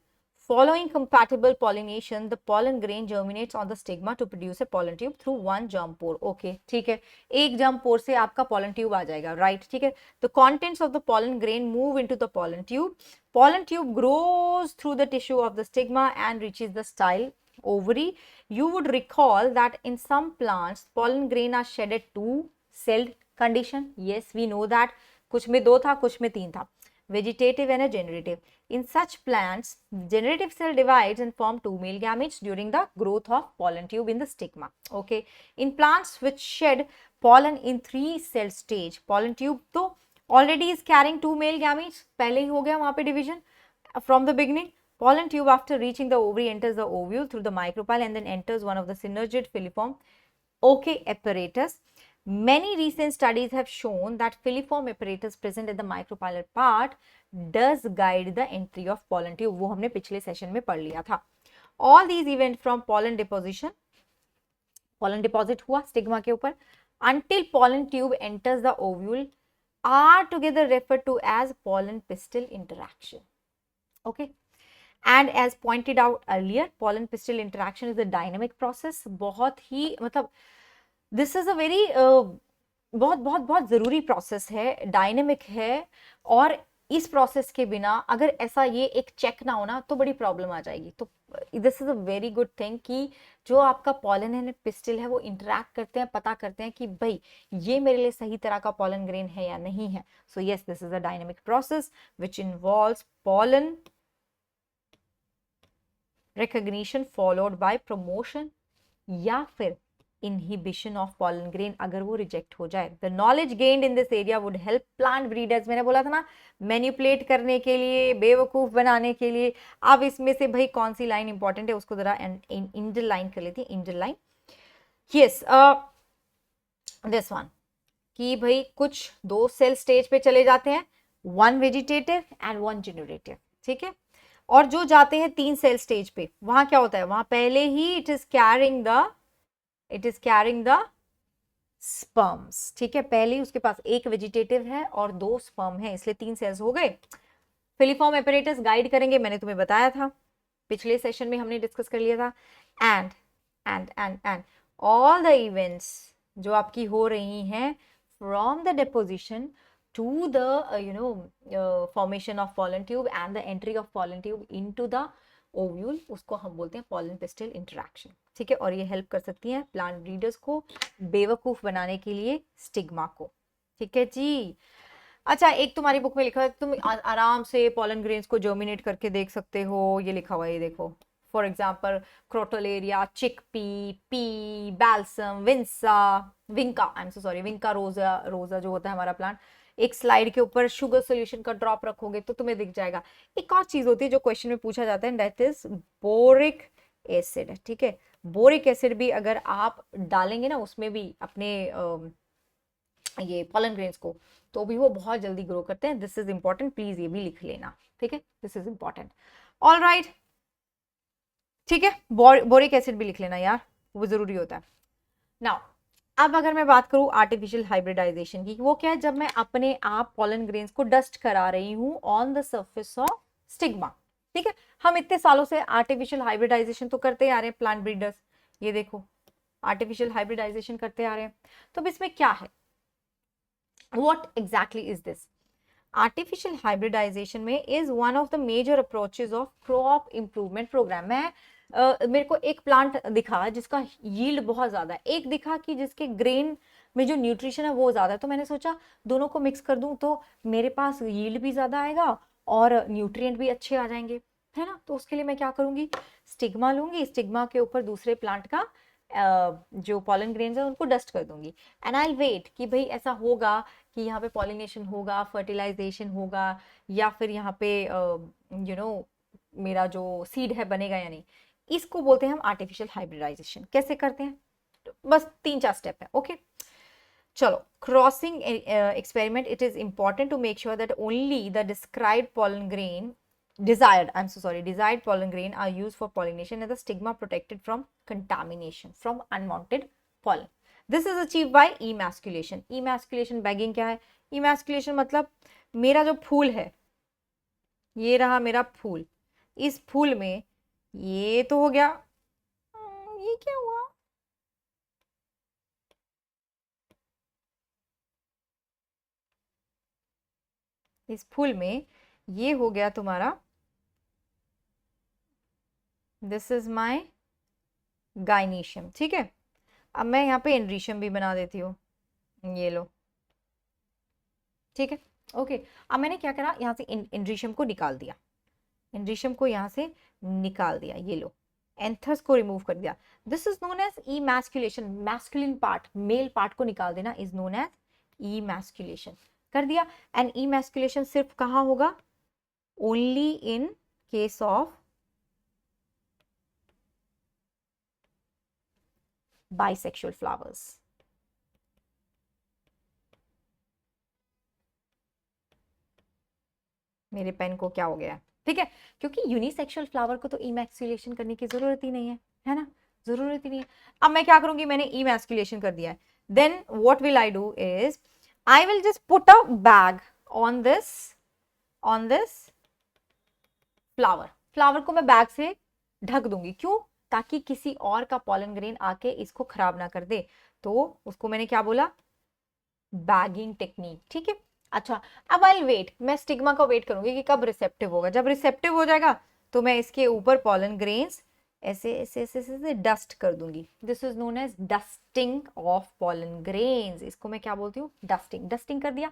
following compatible pollination, the pollen grain germinates on the stigma to produce a pollen tube through one germ pore. Okay, ठीक है, एक germ pore से आपका pollen tube आ जाएगा, right? ठीक है. The contents of the pollen grain move into the pollen tube. Pollen tube grows through the tissue of the stigma and reaches the style ovary. You would recall that in some plants, pollen grain are shedded two-celled condition. Yes, we know that. कुछ में दो था, कुछ में तीन था. Vegetative and a generative. In such plants, generative cell divides and form two male gametes during the growth of pollen tube in the stigma. Okay. In plants which shed pollen in 3-cell stage, pollen tube तो already is carrying two male gametes. पहले ही हो गया वहाँ पे division from the beginning. Pollen tube after reaching the ovary enters the ovule through the micropyle and then enters one of the synergid filiform apparatus. Many recent studies have shown that filiform apparatus present at the micropylar part does guide the entry of pollen tube. वो हमने पिछले session में पढ़ लिया था. All these events from pollen deposition, pollen deposit हुआ stigma के ऊपर, until pollen tube enters the ovule are together referred to as pollen pistil interaction. Okay. And as pointed out earlier, pollen pistil interaction is a dynamic process. बहुत ही मतलब this is a very बहुत बहुत बहुत जरूरी process है, dynamic है, और इस प्रोसेस के बिना अगर ऐसा ये एक चेक ना हो ना तो बड़ी प्रॉब्लम आ जाएगी। तो this is a very good thing कि जो आपका पॉलन एंड पिस्टिल है वो इंटरेक्ट करते हैं, पता करते हैं कि भाई ये मेरे लिए सही तरह का पॉलन ग्रेन है या नहीं है। So yes, this is a dynamic process which involves pollen recognition followed by promotion या फिर inhibition of pollen grain अगर वो रिजेक्ट हो जाए। The knowledge gained in this area would help plant breeders, मैंने बोला था ना मैनिपुलेट करने के लिए, बेवकूफ बनाने के लिए। अब इसमें से भाई कौन सी लाइन इंपॉर्टेंट है उसको जरा इंडरलाइन कर लेती है, इंडरलाइन। यस, दिस वन कि भाई कुछ दो सेल स्टेज पे चले जाते हैं, one vegetative and one generative, ठीक है। और जो जाते हैं तीन सेल स्टेज पे, वहां क्या होता है, वहां पहले ही it is carrying the sperms, ठीक है। पहले ही उसके पास एक वेजिटेटिव है और दो स्पर्म है, इसलिए तीन सेल्स हो गए। फिलीफॉर्म एपरेटस गाइड करेंगे, मैंने तुम्हें बताया था, पिछले सेशन में हमने डिस्कस कर लिया था। एंड ऑल द इवेंट्स जो आपकी हो रही हैं from the deposition to the formation of pollen tube and the entry of pollen tube into the ovule, उसको हम बोलते हैं pollen pistil interaction, ठीक है। और ये हेल्प कर सकती हैं प्लांट ब्रीडर्स को बेवकूफ बनाने के लिए स्टिग्मा को, ठीक है जी। अच्छा, एक तुम्हारी बुक में लिखा है तुम आराम से पॉलन ग्रेन्स को जर्मिनेट करके देख सकते हो, ये लिखा हुआ है, ये देखो। For example crotalaria, chickpea, pea, balsam, vinca, I am so sorry, vinca rosea जो होता है हमारा प्लांट, एक स्लाइड के ऊपर शुगर सोल्यूशन का ड्रॉप रखोगे तो तुम्हें दिख जाएगा। एक और चीज होती है जो क्वेश्चन में पूछा जाता है, दैट इज बोरिक एसिड, ठीक है। बोरिक एसिड भी अगर आप डालेंगे ना उसमें भी अपने ये पॉलन ग्रेन्स को, तो भी वो बहुत जल्दी ग्रो करते हैं। दिस इज इंपॉर्टेंट, प्लीज ये भी लिख लेना, ठीक है, this is important. All right, ठीक है, बोरिक एसिड भी लिख लेना यार, वो जरूरी होता है। नाउ अब अगर मैं बात करूं आर्टिफिशियल हाइब्रिडाइजेशन की, वो क्या है, जब मैं अपने आप पॉलन ग्रेन्स को डस्ट करा रही हूं on the surface of stigma, ठीक है। हम इतने सालों से आर्टिफिशियल हाइब्रिडाइजेशन तो करते आ रहे हैं प्लांट ब्रीडर्स, ये देखो आर्टिफिशियल हाइब्रिडाइजेशन करते आ रहे हैं। तो अब इसमें क्या है, what exactly is this? Artificial hybridization में is one of the major approaches of crop improvement program। मेरे को एक प्लांट दिखा जिसका यील्ड बहुत ज्यादा है, एक दिखा कि जिसके ग्रेन में जो न्यूट्रिशन है वो ज्यादा है, तो मैंने सोचा दोनों को मिक्स कर दूं तो मेरे पास यील्ड भी ज्यादा आएगा और न्यूट्रिएंट भी अच्छे आ जाएंगे, है ना। तो उसके लिए मैं क्या करूंगी, स्टिग्मा लूंगी, स्टिग्मा के ऊपर दूसरे प्लांट का जो पॉलन ग्रेन्स है उनको डस्ट कर दूंगी, एंड आई वेट कि भाई ऐसा होगा कि यहाँ पे पॉलिनेशन होगा, फर्टिलाइजेशन होगा, या फिर यहाँ पे मेरा जो सीड है बनेगा या नहीं। इसको बोलते हैं हम आर्टिफिशियल हाइब्रिडाइजेशन। कैसे करते हैं, बस 3-4 स्टेप है, ओके। चलो, crossing experiment, it is important to make sure that only the described pollen grain desired pollen grain are used for pollination and the stigma protected from contamination from unwanted pollen. This is achieved by emasculation. Emasculation bagging क्या है, emasculation मतलब मेरा जो फूल है, ये रहा मेरा फूल, इस फूल में ये तो हो गया, ये क्या हुआ, इस फूल में ये हो गया तुम्हारा, दिस इज माई गाइनीशियम, ठीक है। अब मैं यहाँ पे एंड्रीशियम भी बना देती हूँ, ये लो, ठीक है, ओके। अब मैंने क्या करा, यहाँ से एंड्रीशियम को निकाल दिया, एंड्रीशियम को यहाँ से निकाल दिया, ये लो, एंथस को रिमूव कर दिया। This is known as emasculation. Masculine part, male part को निकाल देना इज नोन एज इमैस्कुलेशन, कर दिया। एंड इमैस्कुलेशन सिर्फ कहाँ होगा, only in case of bisexual flowers। मेरे पेन को क्या हो गया, ठीक है, क्योंकि यूनिसेक्सुअल फ्लावर को तो इमैक्सुलेशन करने की जरूरत ही नहीं है ना, जरूरत ही नहीं है। अब मैं क्या करूंगी, मैंने इमैक्सुलेशन कर दिया है, then what will I do is I will just put a bag on this flower को मैं बैग से ढक दूंगी, क्यों, ताकि किसी और का पॉलन ग्रेन आके इसको खराब ना कर दे। तो उसको मैंने क्या बोला, बैगिंग टेक्निक, ठीक है। अच्छा, अब आई वेट, मैं स्टिग्मा का वेट करूंगी कि कब रिसेप्टिव होगा। जब रिसेप्टिव हो जाएगा तो मैं इसके ऊपर पॉलन ग्रेन्स ऐसे ऐसे ऐसे ऐसे डस्ट कर दूंगी। This is known as dusting of pollen grains. इसको मैं क्या बोलती हूँ? डस्टिंग। डस्टिंग कर दिया,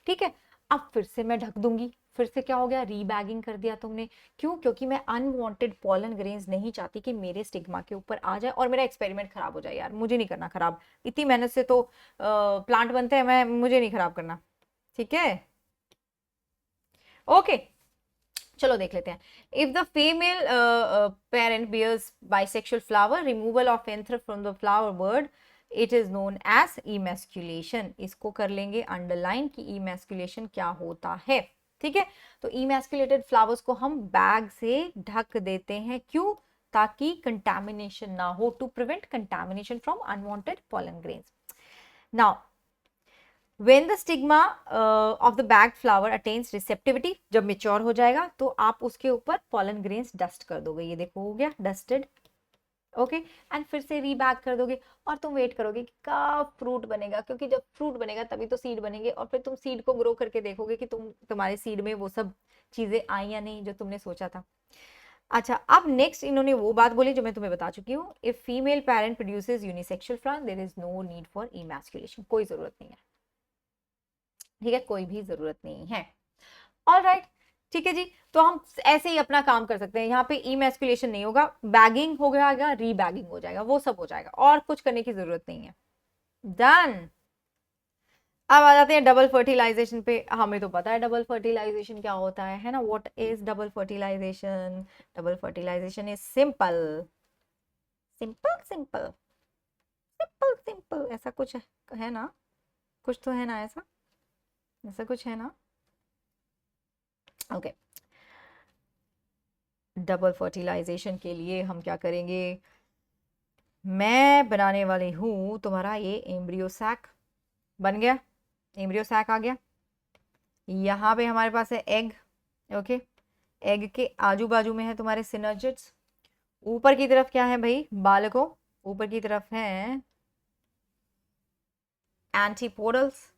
ठीक है। अब फिर से मैं ढक दूंगी। फिर से क्या हो गया? रीबैगिंग कर दिया तुमने। क्यों? क्योंकि मैं अनवांटेड पॉलन ग्रेन्स नहीं चाहती कि मेरे स्टिग्मा के ऊपर आ जाए और मेरा एक्सपेरिमेंट खराब हो जाए। यार मुझे नहीं करना खराब, इतनी मेहनत से तो प्लांट बनते हैं, मैं मुझे नहीं खराब करना, ठीक है। ओके, चलो देख लेते हैं। If the female parent bears bisexual flower, removal of anther from the flower bud, it is known as emasculation. इसको कर लेंगे अंडरलाइन कि इमेस्कुलेशन क्या होता है, ठीक है। तो इमेस्कुलेटेड फ्लावर्स को हम बैग से ढक देते हैं। क्यों? ताकि कंटामिनेशन ना हो, to prevent contamination from unwanted pollen grains. Now When the stigma of the bagged flower attains receptivity, जब मेच्योर हो जाएगा तो आप उसके ऊपर pollen grains डस्ट कर दोगे। ये देखो हो गया डस्टेड, ओके। एंड फिर से रीबैग कर दोगे और तुम वेट करोगे कि कब फ्रूट बनेगा, क्योंकि जब फ्रूट बनेगा तभी तो सीड बनेंगे और फिर तुम सीड को ग्रो करके देखोगे कि तुम्हारे सीड में वो सब चीजें आई या नहीं जो तुमने सोचा था। अच्छा, अब नेक्स्ट इन्होंने वो बात बोली जो मैं तुम्हें बता चुकी हूँ। If female parent produces unisexual flower, there is no need for emasculation. कोई जरूरत नहीं है, ठीक है, कोई भी जरूरत नहीं है। ऑलराइट, ठीक है जी। तो हम ऐसे ही अपना काम कर सकते हैं। यहाँ पे इमैस्कुलेशन नहीं होगा, बैगिंग हो जाएगा, रीबैगिंग हो जाएगा, वो सब हो जाएगा और कुछ करने की जरूरत नहीं है। डन। अब आ जाते हैं डबल फर्टिलाइजेशन पे। हमें तो पता है डबल फर्टिलाइजेशन क्या होता है ना। What is double fertilization? Double fertilization is simple simple simple simple simple. ऐसा कुछ है ना, कुछ तो है ना, ऐसा ऐसा कुछ है ना। ओके, डबल फर्टिलाइजेशन के लिए हम क्या करेंगे? मैं बनाने वाली हूं तुम्हारा ये एम्ब्रियो सैक। बन गया, एम्ब्रियो सैक आ गया। यहाँ पे हमारे पास है एग, ओके। एग के आजू बाजू में है तुम्हारे सिनर्जिड्स। ऊपर की तरफ क्या है भाई बालकों? ऊपर की तरफ है antipodals,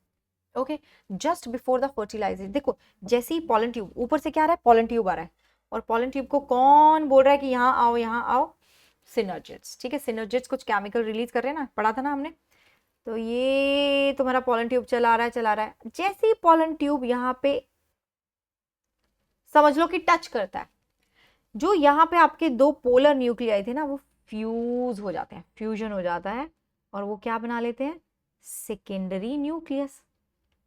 okay. Just before the fertilization देखो, जैसे ही पॉलन ट्यूब ऊपर से क्या आ रहा है, पॉलन ट्यूब आ रहा है, और पॉलन ट्यूब को कौन बोल रहा है कि यहाँ आओ यहाँ आओ? सिनर्जिड्स, ठीक है। सिनर्जिड्स कुछ केमिकल रिलीज कर रहे हैं ना, पढ़ा था ना हमने। तो ये तुम्हारा पॉलन ट्यूब चला रहा है चला रहा है। जैसे ही पॉलन ट्यूब यहाँ पे समझ लो कि टच करता है, जो यहाँ पे आपके दो पोलर न्यूक्लियाई थे ना, वो फ्यूज हो जाते हैं, फ्यूजन हो जाता है और वो क्या बना लेते हैं? Secondary nucleus.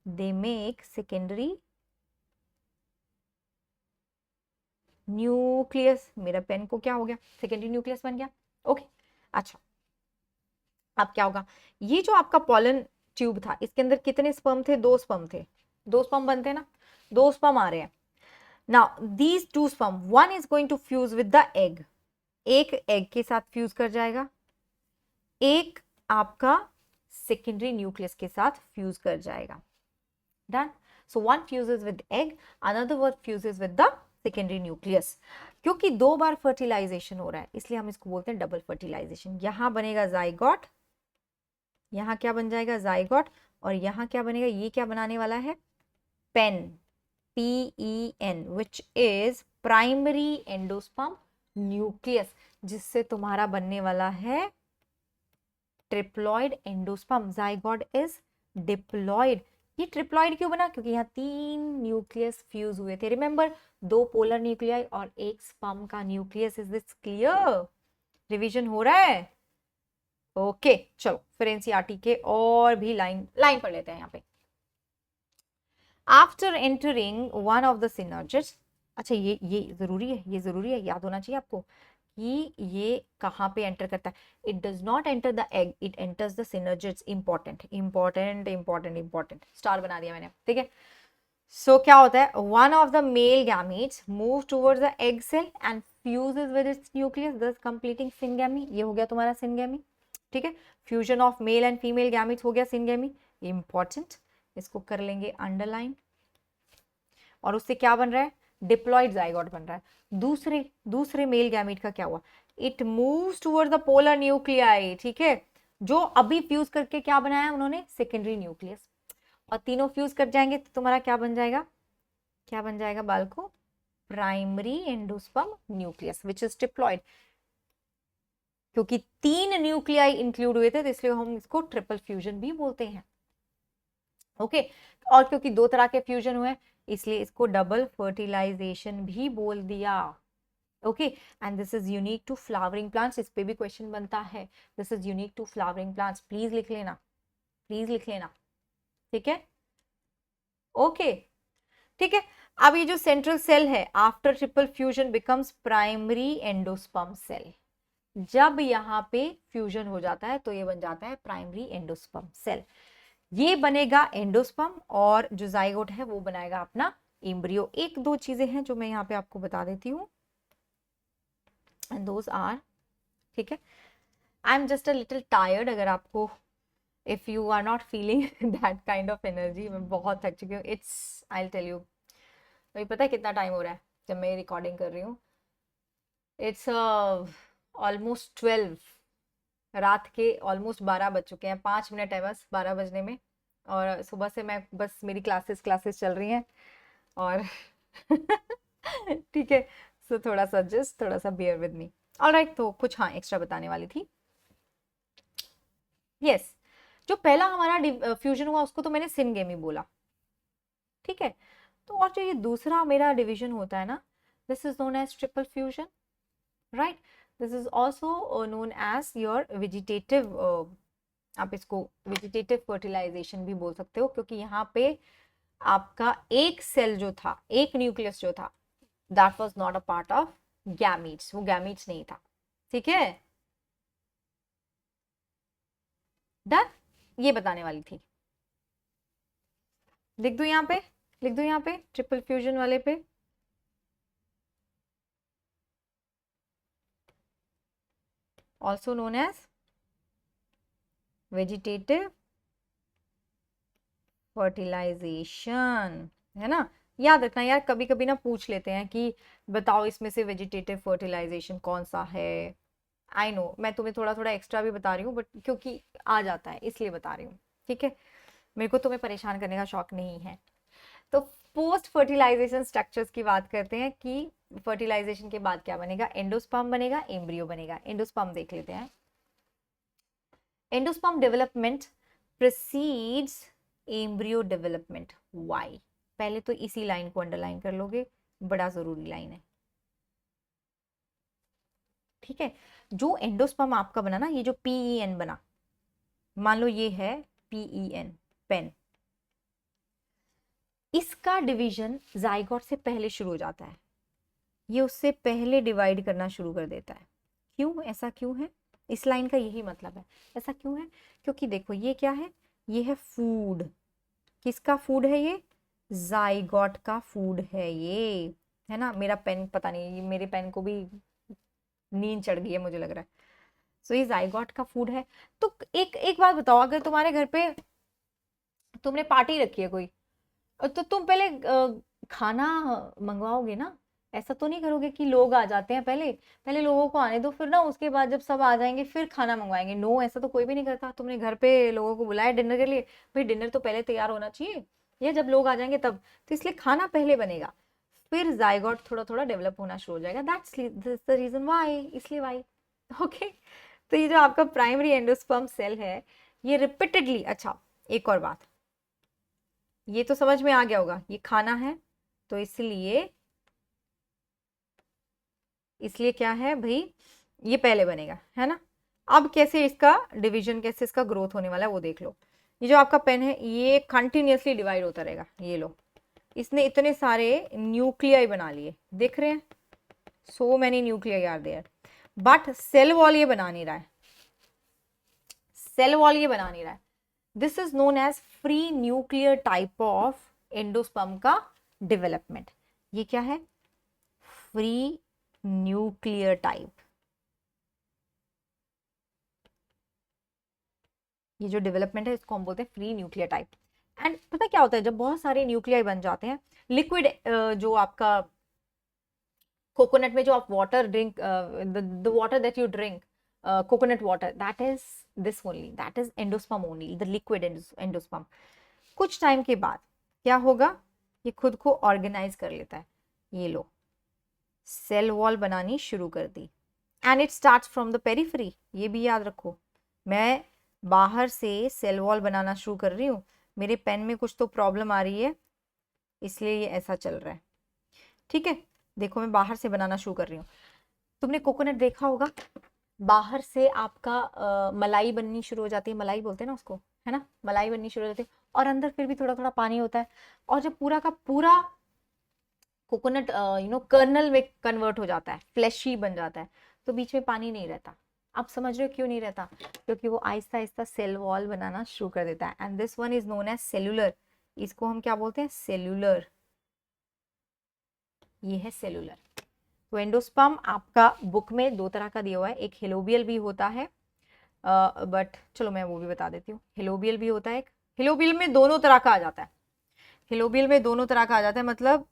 They make secondary nucleus. मेरा पेन को क्या हो गया? सेकेंडरी न्यूक्लियस बन गया, ओके। अच्छा, अब क्या होगा? ये जो आपका पॉलन ट्यूब था, इसके अंदर कितने स्पर्म थे? दो स्पर्म थे। दो स्पर्म बनते हैं ना, दो स्पर्म आ रहे हैं। Now these two sperm, one is going to fuse with the egg. एक एग के साथ फ्यूज कर जाएगा, एक आपका सेकेंडरी न्यूक्लियस के साथ फ्यूज कर जाएगा। Done. So one fuses with egg, another one fuses with the secondary nucleus. क्योंकि दो बार फर्टिलाइजेशन हो रहा है इसलिए हम इसको बोलते हैं डबल फर्टिलाइजेशन। यहां बनेगा जाइगोट, यहां क्या बन जाएगा? जाइगोट। और यहां क्या बनेगा? ये क्या बनाने वाला है? PEN, PEN, which is primary endosperm nucleus, जिससे तुम्हारा बनने वाला है triploid endosperm. Zygote is diploid. ये ट्रिप्लॉइड क्यों बना? क्योंकि यहाँ तीन न्यूक्लियस फ्यूज हुए थे। रिमेंबर, दो पोलर न्यूक्लियाई और एक स्पर्म का nucleus. Is this clear? Revision हो रहा है? ओके, चलो फिर एनसीईआरटी के और भी लाइन लाइन पढ़ लेते हैं यहाँ पे। After entering one of the synergids. अच्छा, ये जरूरी है, ये जरूरी है, याद होना चाहिए आपको कि ये कहाँ पे एंटर करता है। It does not enter the egg, it enters the synergids. Important important important important, star बना दिया मैंने, ठीक है। सो क्या होता है? One of the male gametes move towards the egg cell and fuses with its nucleus, thus completing syngamy. ये हो गया तुम्हारा सिंगेमी, ठीक है। Fusion of male and female gametes हो गया सिंगेमी, इंपॉर्टेंट। इसको कर लेंगे अंडरलाइन। और उससे क्या बन रहा है? डिप्लॉइड जाइगोट बन रहा है। दूसरे मेल गैमीट का क्या हुआ? It moves toward the polar nuclei, ठीक है। जो अभी फ्यूज करके क्या बनाया उन्होंने? Secondary nucleus. और तीनों फ्यूज कर जाएंगे तो तुम्हारा क्या बन जाएगा, क्या बन जाएगा बालको, primary endosperm nucleus which is triploid. क्योंकि 3 न्यूक्लियाई इंक्लूड हुए थे तो इसलिए हम इसको ट्रिपल फ्यूजन भी बोलते हैं। ओके और क्योंकि 2 तरह के फ्यूजन हुए इसलिए इसको डबल फर्टिलाइजेशन भी बोल दिया। Okay and this is unique to flowering plants, इस पे भी क्वेश्चन बनता है, this is unique to flowering plants, please लिख लेना, प्लीज लिख लेना, ठीक है। ओके ठीक है। अब ये जो सेंट्रल सेल है after triple fusion becomes primary endosperm cell, जब यहाँ पे फ्यूजन हो जाता है तो ये बन जाता है प्राइमरी एंडोस्पर्म सेल। ये बनेगा एंडोस्पर्म और जो जाइगोट है वो बनाएगा अपना एम्ब्रियो। एक दो चीजें हैं जो मैं यहाँ पे आपको बता देती हूँ एंड दोज आर, ठीक है। I am just a little tired, अगर आपको if you are not feeling that kind of energy, मैं बहुत थक चुकी हूँ। It's I will tell you, अभी पता है कितना टाइम हो रहा है जब मैं रिकॉर्डिंग कर रही हूँ, इट्स ऑलमोस्ट 12, रात के ऑलमोस्ट 12 बज चुके हैं, 5 मिनट है बस 12 बजने में, और सुबह से मैं बस मेरी क्लासेस चल रही हैं और ठीक है, सो थोड़ा सा जस्ट थोड़ा सा बियर विद मी। ऑलराइट, तो कुछ हाँ एक्स्ट्रा बताने वाली थी। यस जो पहला हमारा फ्यूजन हुआ उसको तो मैंने सिनगेमी बोला, ठीक है। तो और जो ये दूसरा मेरा डिवीजन होता है ना, this is known as triple fusion, right. This is also known as your vegetative, आप इसको वेजिटेटिव फर्टिलाइजेशन भी बोल सकते हो, क्योंकि यहाँ पे आपका एक सेल जो था, एक न्यूक्लियस जो था, that was not a part of gametes, वो गैमीट्स नहीं था, ठीक है। डन, ये बताने वाली थी। लिख दो यहाँ पे, लिख दो यहाँ पे ट्रिपल फ्यूजन वाले पे, also known as vegetative fertilization, है ना। याद रखना यार, कभी कभी ना पूछ लेते हैं कि बताओ इसमें से वेजिटेटिव फर्टिलाइजेशन कौन सा है। आई नो मैं तुम्हें थोड़ा थोड़ा एक्स्ट्रा भी बता रही हूँ, बट क्योंकि आ जाता है इसलिए बता रही हूँ, ठीक है। मेरे को तुम्हें परेशान करने का शौक नहीं है। तो पोस्ट फर्टिलाइजेशन स्ट्रक्चर्स की बात करते हैं कि फर्टिलाइजेशन के बाद क्या बनेगा, एंडोस्पर्म बनेगा, एम्ब्रियो बनेगा। एंडोस्पर्म देख लेते हैं। Endosperm development precedes embryo development. Why, पहले तो इसी लाइन को अंडरलाइन कर लोगे, बड़ा जरूरी लाइन है, ठीक है। जो एंडोस्पर्म आपका बना ना, ये जो PEN बना, मान लो ये है PEN, पेन, इसका डिवीजन जाइगोट से पहले शुरू हो जाता है, ये उससे पहले डिवाइड करना शुरू कर देता है। क्यों, ऐसा क्यों है, इस लाइन का यही मतलब है। ऐसा क्यों है, क्योंकि देखो ये क्या है, ये है फूड, किसका फूड है ये, जाइगोट का फूड है ये, है ना। मेरा पेन पता नहीं, मेरे पेन को भी नींद चढ़ गई है मुझे लग रहा है। सो ये जाइगोट का फूड है। तो एक एक बात बताओ, अगर तुम्हारे घर पे तुमने पार्टी रखी है कोई, तो तुम पहले खाना मंगवाओगे ना, ऐसा तो नहीं करोगे कि लोग आ जाते हैं पहले, पहले लोगों को आने दो, फिर ना उसके बाद जब सब आ जाएंगे फिर खाना मंगवाएंगे। नो, ऐसा तो कोई भी नहीं करता। तुमने घर पे लोगों को बुलाया डिनर के लिए, भाई डिनर तो पहले तैयार होना चाहिए, या जब लोग आ जाएंगे तब, तो इसलिए खाना पहले बनेगा, फिर जाइगोट थोड़ा थोड़ा डेवलप होना शुरू हो जाएगा। दैट्स द रीजन वाई, इसलिए वाई, ओके। तो ये जो आपका प्राइमरी एंडोस्पर्म सेल है, ये रिपीटेडली, अच्छा एक और बात, ये तो समझ में आ गया होगा, ये खाना है तो इसलिए, इसलिए क्या है भाई, ये पहले बनेगा, है ना। अब कैसे इसका डिवीजन, कैसे इसका ग्रोथ होने वाला है वो देख लो। ये जो आपका पेन है ये कंटिन्यूअसली डिवाइड होता रहेगा, ये लो, इसने इतने सारे न्यूक्लियाई बना लिए, देख रहे हैं, so many nuclei are there, but cell wall ये बना नहीं रहा है, सेल वॉल ये बना नहीं रहा है। This is known as free nuclear type of endosperm का डेवलपमेंट। ये क्या है, फ्री न्यूक्लियर टाइप, ये जो डेवलपमेंट है इसको हम बोलते हैं फ्री न्यूक्लियर टाइप। एंड पता क्या होता है, जब बहुत सारे न्यूक्लियाई बन जाते हैं, लिक्विड जो आपका कोकोनट में जो आप water drink, the water that you drink, coconut water, that is this only, that is endosperm only, the liquid endosperm. कुछ टाइम के बाद क्या होगा, ये खुद को ऑर्गेनाइज कर लेता है। ये लो, सेल वॉल बनानी शुरू कर दी, and it starts from the periphery. ये भी याद रखो, मैं बाहर से सेल वॉल बनाना शुरू कर रही हूँ, मेरे पेन में कुछ तो प्रॉब्लम आ रही है इसलिए ये ऐसा चल रहा है। ठीक है, देखो मैं बाहर से बनाना शुरू कर रही हूँ। तुमने कोकोनट देखा होगा, बाहर से आपका मलाई बननी शुरू हो जाती है, मलाई बोलते हैं ना उसको, है ना, मलाई बननी शुरू हो जाती है, और अंदर फिर भी थोड़ा थोड़ा पानी होता है, और जब पूरा का पूरा कोकोनट कर्नल में कन्वर्ट हो जाता है, फ्लैशी बन जाता है, तो बीच में पानी नहीं रहता। आप समझ रहे हो क्यों नहीं रहता? क्योंकि वो आहिस्ता आहिस्ता सेल वॉल बनाना शुरू कर देता है, and this one is known as cellular. इसको हम क्या बोलते हैं? सेल्यूलर। ये है सेल्यूलर। तो एंडोस्पर्म आपका बुक में दो तरह का दिया हुआ है, एक हेलोबियल भी होता है, बट चलो मैं वो भी बता देती हूँ। हेलोबियल भी होता है, हेलोबियल में दोनों तरह का आ जाता है। हेलोबियल में दोनों तरह का आ जाता है, मतलब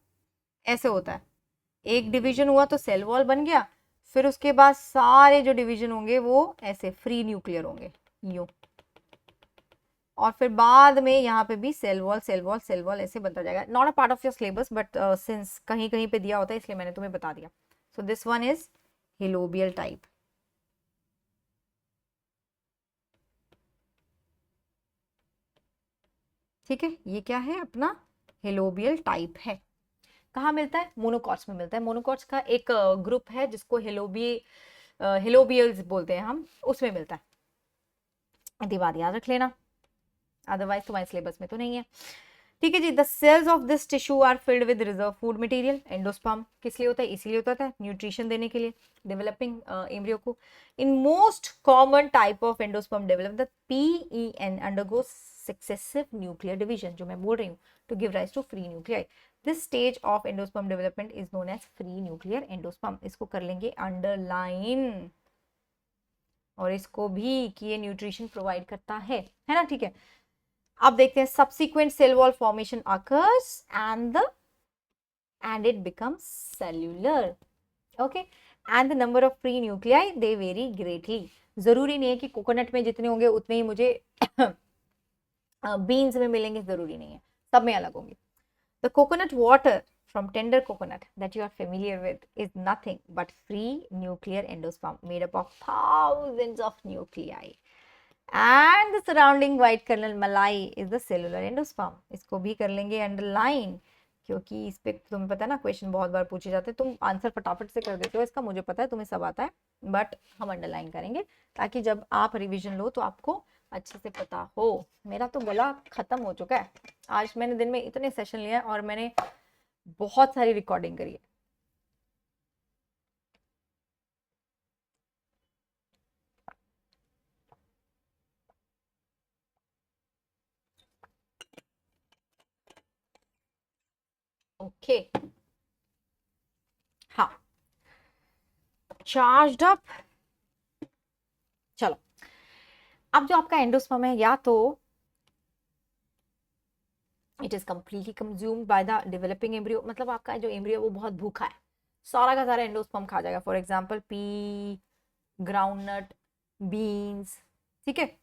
ऐसे होता है, एक डिवीजन हुआ तो सेल वॉल बन गया, फिर उसके बाद सारे जो डिवीजन होंगे वो ऐसे फ्री न्यूक्लियर होंगे, यूं, और फिर बाद में यहाँ पे भी cell wall cell wall cell wall ऐसे बनता जाएगा। Not a part of your syllabus, but since कहीं कहीं पे दिया होता है इसलिए मैंने तुम्हें बता दिया। So this one is helobial type. ठीक है, ये क्या है? अपना हेलोबियल टाइप है। कहाँ मिलता है? मोनोकॉट्स में मिलता है। मोनोकॉट्स का एक ग्रुप है जिसको हेलोबियल्स बोलते हैं हम, उसमें मिलता है। इतनी बात याद रख लेना, अदरवाइज तुम्हारे सिलेबस में तो नहीं है। ठीक है जी। The cells of this tissue are filled with reserve food material. Endosperm किस लिए होता है? इसीलिए होता है न्यूट्रिशन देने के लिए डेवलपिंग एम्ब्रियो को। In most common type of endosperm develop the PEN undergo successive nuclear division, जो मैं बोल रही हूँ, to give rise to free nuclei. This stage of endosperm development is known as free nuclear endosperm. इसको कर लेंगे underline, और इसको भी कि ये न्यूट्रिशन प्रोवाइड करता है ना। ठीक है, अब देखते हैं subsequent cell wall formation occurs and it becomes cellular. Okay, and the number of free nuclei they vary greatly. जरूरी नहीं है कि कोकोनट में जितने होंगे उतने ही मुझे बीन्स में मिलेंगे, जरूरी नहीं है, सब में अलग होंगे। The coconut water from tender coconut that you are familiar with is nothing but free nuclear endosperm made up of thousands of nuclei. And the surrounding white kernel malai is the cellular endosperm. इसको भी कर लेंगे underline, क्योंकि इस पे तुम्हें पता है ना, क्वेश्चन बहुत बार पूछे जाते हैं। तुम आंसर फटाफट से कर देते हो इसका, मुझे पता है तुम्हें सब आता है, बट हम अंडरलाइन करेंगे ताकि जब आप रिवीजन लो तो आपको अच्छे से पता हो। मेरा तो गला खत्म हो चुका है, आज मैंने दिन में इतने सेशन लिए और मैंने बहुत सारी रिकॉर्डिंग करी है। ओके, हाँ, चार्ज्ड अप। चलो, अब जो आपका एंडोस्पर्म है, या तो it is completely consumed by the developing embryo, मतलब आपका जो एम्ब्रियो वो बहुत भूखा है, सारा का सारा एंडोस्पर्म खा जाएगा। For example P, groundnut, beans, ठीक है,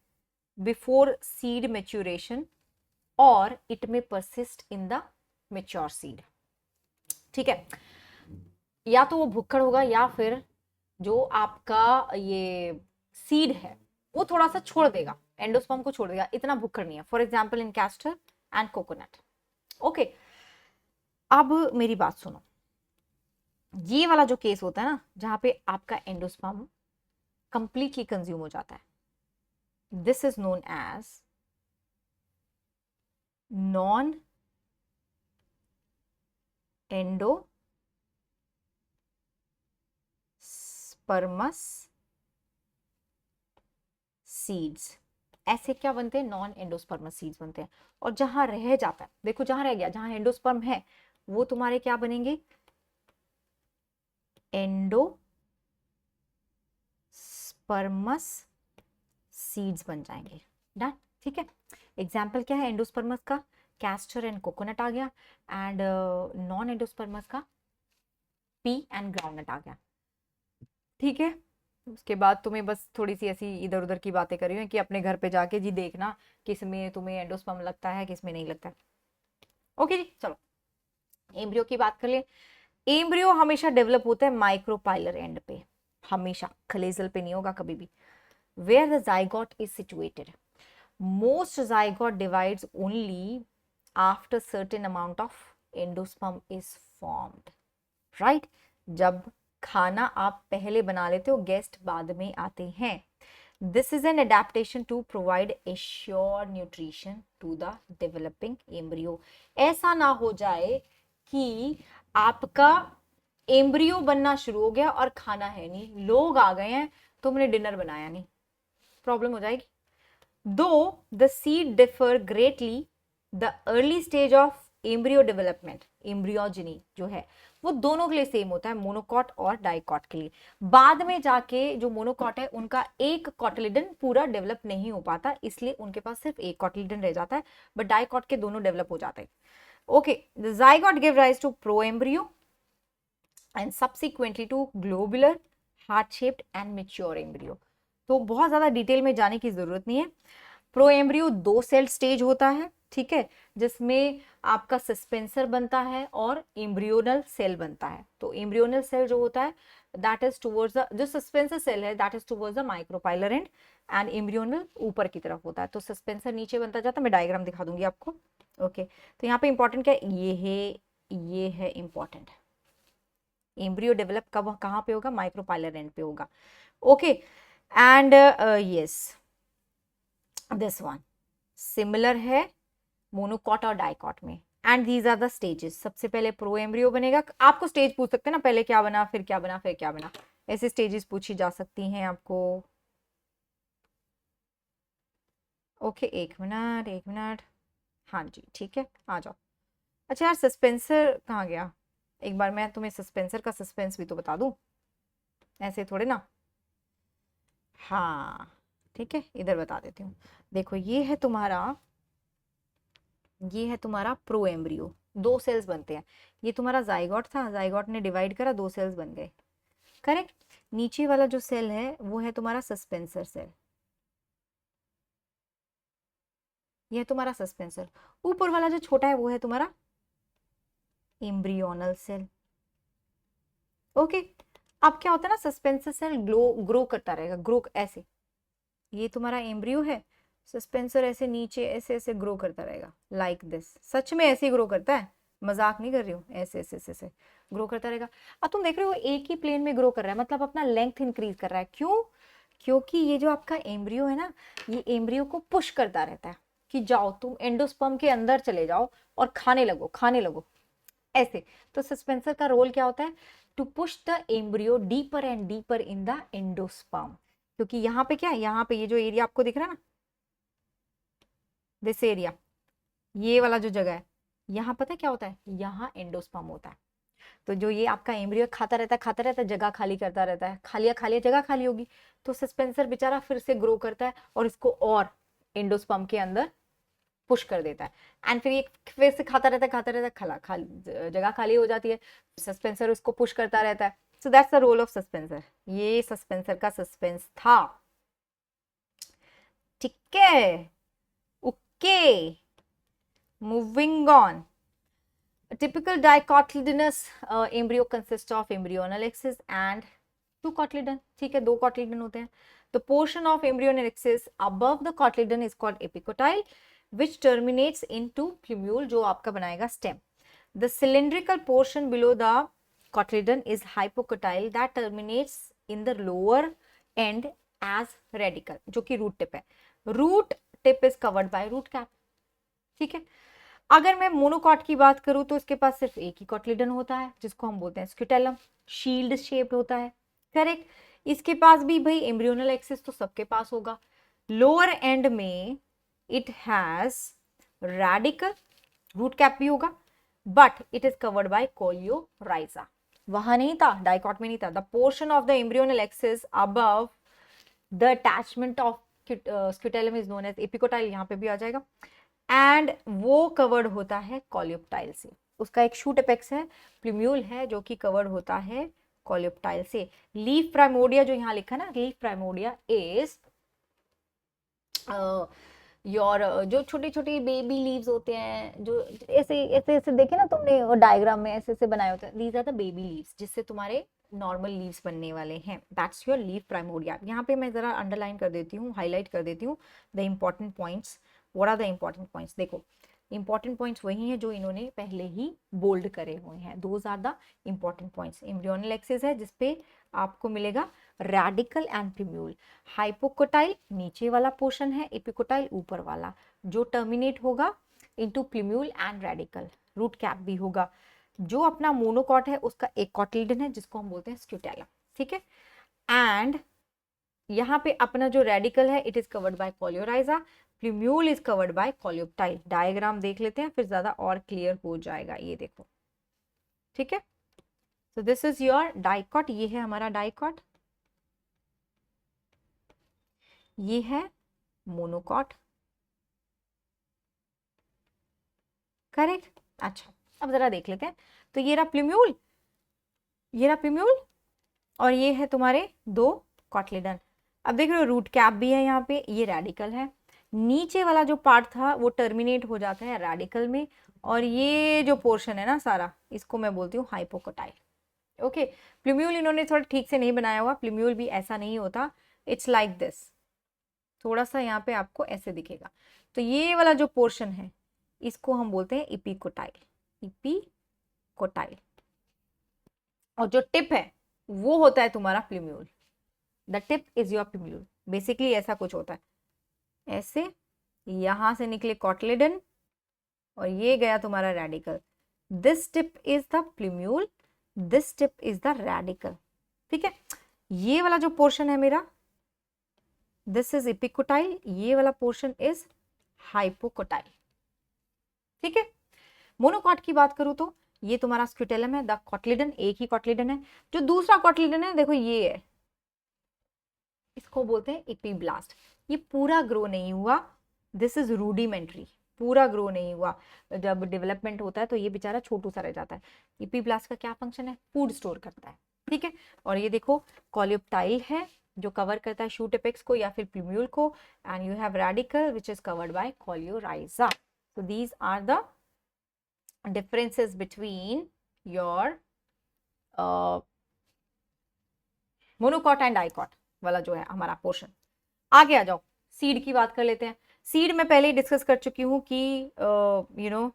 बिफोर सीड मेच्योरेशन, और इट में persist in the mature seed. ठीक है, या तो वो भुक्खड़ होगा, या फिर जो आपका ये सीड है वो थोड़ा सा छोड़ देगा, एंडोस्पर्म को छोड़ देगा, इतना भुक्खड़ नहीं है। For example in castor and coconut. Okay, अब मेरी बात सुनो, ये वाला जो केस होता है ना, जहां पे आपका एंडोस्पर्म कंप्लीटली कंज्यूम हो जाता है, this is known as non endospermous seeds. ऐसे क्या बनते हैं? नॉन एंडोस्पर्मस सीड्स बनते हैं। और जहां रह जाता है, देखो जहां रह गया, जहां एंडोस्पर्म है, वो तुम्हारे क्या बनेंगे? एंडोस्पर्मस सीड्स बन जाएंगे। डन, ठीक है। एग्जाम्पल क्या है एंडोस्पर्मस का? कैस्टर एंड कोकोनट आ गया, एंड नॉन एंडोस्पर्मस का पी एंड ग्राउंडनट आ गया। ठीक है, उसके बाद तुम्हें बस थोड़ी सी ऐसी इधर उधर की बातें करी है कि अपने घर पे जाके जी देखना किस में तुम्हें एंडोस्पर्म लगता है किस में नहीं लगता है। ओके जी, चलो एम्ब्रियो की बात कर ले। एम्ब्रियो हमेशा डेवलप होता है माइक्रोपाइलर एंड पे, हमेशा खलेजल पे नहीं होगा कभी भी। Where the zygote is situated, most zygote divides only after certain amount of endosperm is formed, right. जब खाना आप पहले बना लेते हो, गेस्ट बाद में आते हैं। This is an adaptation to provide assure nutrition to the developing embryo. ऐसा ना हो जाए कि आपका एम्ब्रियो बनना शुरू हो गया और खाना है नहीं, लोग आ गए हैं, तुमने डिनर बनाया नहीं, प्रॉब्लम हो जाएगी। दो the seed differ greatly, the early stage of embryo development, embryogeny जो है वो दोनों के लिए सेम होता है, मोनोकॉट और डाइकॉट के लिए। बाद में जाके जो मोनोकॉट है उनका एक कॉटिलिडन पूरा डेवलप नहीं हो पाता, इसलिए उनके पास सिर्फ एक कॉटिलिडन रह जाता है, बट डाइकॉट के दोनों डेवलप हो जाते हैं। Okay, the zygote give rise to proembryo and subsequently to globular, heart-shaped and mature embryo। तो बहुत ज्यादा डिटेल में जाने की जरूरत नहीं है। प्रो एम्ब्रियो 2 सेल स्टेज होता है, ठीक है, जिसमें आपका सस्पेंसर बनता है और एम्ब्रियोनल सेल बनता है। तो एम्ब्रियोनल सेल जो होता है दैट इज टुवर्ड्स द, जो सस्पेंसर सेल है that is towards the micropylar and, and embryonal ऊपर की तरफ होता है। तो सस्पेंसर नीचे बनता जाता है, मैं डायग्राम दिखा दूंगी आपको। ओके, तो यहाँ पे इंपॉर्टेंट क्या है, ये है इंपॉर्टेंट। एम्ब्रियो डेवलप कब कहाँ पे होगा, माइक्रोपाइलर एंड पे होगा। Okay, and yes this one similar है मोनोकॉट और डाइकॉट में। And these are the stages. सबसे पहले प्रो एम्ब्रियो बनेगा, आपको स्टेज पूछ सकते हैं ना, पहले क्या बना फिर क्या बना फिर क्या बना, ऐसे स्टेजेस पूछी जा सकती हैं आपको। ओके, एक मिनट, हाँ जी ठीक है, आ जाओ। अच्छा यार, सस्पेंसर कहाँ गया, एक बार मैं तुम्हें सस्पेंसर का सस्पेंस भी तो बता दूं, ऐसे थोड़े ना। हाँ ठीक है, इधर बता देती हूँ। देखो ये है तुम्हारा प्रो एम्ब्रियो, 2 सेल्स बनते हैं। ये तुम्हारा जाइगोट था, जाइगोट ने डिवाइड करा, 2 सेल्स बन गए, करेक्ट। नीचे वाला जो सेल है वो है तुम्हारा सस्पेंसर सेल, ये है तुम्हारा सस्पेंसर। ऊपर वाला जो छोटा है वो है तुम्हारा एम्ब्रियोनल सेल। ओके, अब क्या होता है ना, सस्पेंसर सेल ग्रो करता रहेगा, ग्रो ऐसे, ये तुम्हारा एम्ब्रियो है, सस्पेंसर ऐसे नीचे ऐसे ऐसे ग्रो करता रहेगा, लाइक दिस। सच में ऐसे ग्रो करता है, मजाक नहीं कर रही हूँ, ऐसे ऐसे ऐसे ऐसे ग्रो करता रहेगा। अब तुम देख रहे हो एक ही प्लेन में ग्रो कर रहा है, मतलब अपना लेंथ इंक्रीज कर रहा है। क्यों? क्योंकि ये जो आपका एम्ब्रियो है ना, ये एम्ब्रियो को पुश करता रहता है कि जाओ तुम एंडोस्पर्म के अंदर चले जाओ और खाने लगो ऐसे। तो सस्पेंसर का रोल क्या होता है, to push the embryo deeper and deeper in the endosperm. क्योंकि यहाँ पे क्या है, यहाँ पे ये जो एरिया आपको दिख रहा है ना, दिस एरिया, ये वाला जो जगह है, यहाँ पता है क्या होता है, यहाँ एंडोस्पर्म होता है। तो जो ये आपका एम्ब्रियो खाता रहता है, जगह खाली करता रहता है, खाली जगह खाली होगी, तो सस्पेंसर बेचारा फिर से ग्रो करता है और इसको और एंडोस्पर्म के अंदर पुश कर देता है। एंड फिर ये फिर से खाता रहता है, जगह खाली हो जाती है, सस्पेंसर उसको पुश करता रहता है। So that's the role of suspensor. ये सस्पेंसर का सस्पेंस था, ठीक है। Okay, moving on. A typical dicotyledonous embryo consists of embryonal axis and 2 cotyledon, ठीक है, 2 cotyledon होते हैं। The portion of embryonal axis above the cotyledon is called epicotyle, which terminates into plumule, जो आपका बनाएगा stem. The cylindrical portion below the cotyledon is hypocotyle, that terminates in the lower end as radical, जो कि root tip है। Root tip is covered by root cap, ठीक है। अगर मैं मोनोकॉट की बात करूं तो इसके पास सिर्फ एक ही कॉटिलिडन होता है, जिसको हम बोलते हैं स्क्यूटेलम, शील्ड शेप्ड होता है, करेक्ट। इसके पास भी भाई एम्ब्रियोनल एक्सिस तो सबके पास होगा। लोअर एंड में it has radicle, root cap भी होगा, but it is covered by coleorhiza. वहां नहीं था, डाइकॉट में नहीं था। The portion of the embryonal axis above the attachment of scutellum is known as epicotyl, यहाँ पे भी आ जाएगा। एंड वो कवर्ड होता है कॉलियोप्टाइल से। उसका एक शूट एपेक्स है, प्लूम्यूल है, जो कि कवर्ड होता है कोलियोप्टाइल से। लीफ प्राइमोर्डिया जो यहाँ लिखा ना, लीफ प्राइमोर्डिया इज योर जो छोटे छोटे बेबी लीव्स होते हैं, जो ऐसे ऐसे ऐसे देखे ना तुमने डायग्राम में, ऐसे ऐसे बनाए होते हैं, these are the baby leaves, जिससे तुम्हारे नॉर्मल लीव्स बनने वाले हैं। That's your leaf primordia. यहाँ पे मैं जरा अंडरलाइन कर देती हूँ, हाईलाइट कर देती हूँ the important points. What are the important points? देखो, इंपॉर्टेंट पॉइंट्स वही हैं जो इन्होंने पहले ही बोल्ड करे हुए हैं। Those are the important points. Embryonal axis है जिसपे आपको मिलेगा रेडिकल एंड प्रिम्यूल। हाइपोकोटाइल नीचे वाला पोर्शन है, एपिकोटाइल ऊपर वाला, जो टर्मिनेट होगा into plumule and radicle. Root cap भी होगा। जो अपना मोनोकॉट है उसका एक कॉटिलिडन है जिसको हम बोलते हैं स्क्यूटेलम, ठीक है। एंड यहाँ पे अपना जो रेडिकल है it is covered by coleorhiza, plumule is covered by coleoptile. Diagram देख लेते हैं फिर ज्यादा और क्लियर हो जाएगा, ये देखो, ठीक है। So this is your dicot, ये है हमारा डाइकॉट, ये है मोनोकॉट, करेक्ट। अच्छा, अब जरा देख लेते हैं। तो ये रहा प्लूम्यूल, ये रहा प्लूम्यूल, और ये है तुम्हारे दो कॉटलिडन। अब देख रहे हो रूट कैप भी है यहाँ पे, ये रेडिकल है। नीचे वाला जो पार्ट था वो टर्मिनेट हो जाता है रेडिकल में, और ये जो पोर्शन है ना सारा, इसको मैं बोलती हूँ हाइपोकोटाइल। ओके, प्लूम्यूल इन्होंने थोड़ा ठीक से नहीं बनाया हुआ, प्लूम्यूल भी ऐसा नहीं होता, इट्स लाइक दिस, थोड़ा सा यहाँ पे आपको ऐसे दिखेगा। तो ये वाला जो पोर्शन है इसको हम बोलते हैं इपिकोटाइल, इपिकोटाइल। और जो टिप है वो होता है तुम्हारा plumule. The tip is your plumule. Basically ऐसा कुछ होता है, ऐसे यहां से निकले कॉटलिडन और ये गया तुम्हारा radical. This tip is the plumule, this tip is the radical, ठीक है। ये वाला जो पोर्शन है मेरा, दिस इज इपिकोटाइल, ये वाला पोर्शन इज हाइपोकोटाइल, ठीक है। मोनोकॉट की बात करूं तो ये तुम्हारा स्क्यूटेलम है, द कॉटलिडन, एक ही कॉटलिडन है। जो दूसरा कॉटलिडन है देखो ये है, इसको बोलते हैं इपीब्लास्ट। ये पूरा ग्रो नहीं हुआ, दिस इज रूडिमेंट्री, पूरा ग्रो नहीं हुआ। जब डेवलपमेंट होता है तो ये बेचारा छोटू सा रह जाता है। इपीब्लास्ट का क्या फंक्शन है? फूड स्टोर करता है, ठीक है। और ये देखो कोलियोप्टाइल है जो कवर करता है शूट एपेक्स को या फिर प्लूम्यूल को, and you have radicle which is covered by coleorhiza. So these are the differences between your monocot and dicot वाला जो है हमारा पोर्शन। आगे आ जाओ, सीड की बात कर लेते हैं। सीड में पहले ही डिस्कस कर चुकी हूँ कि you know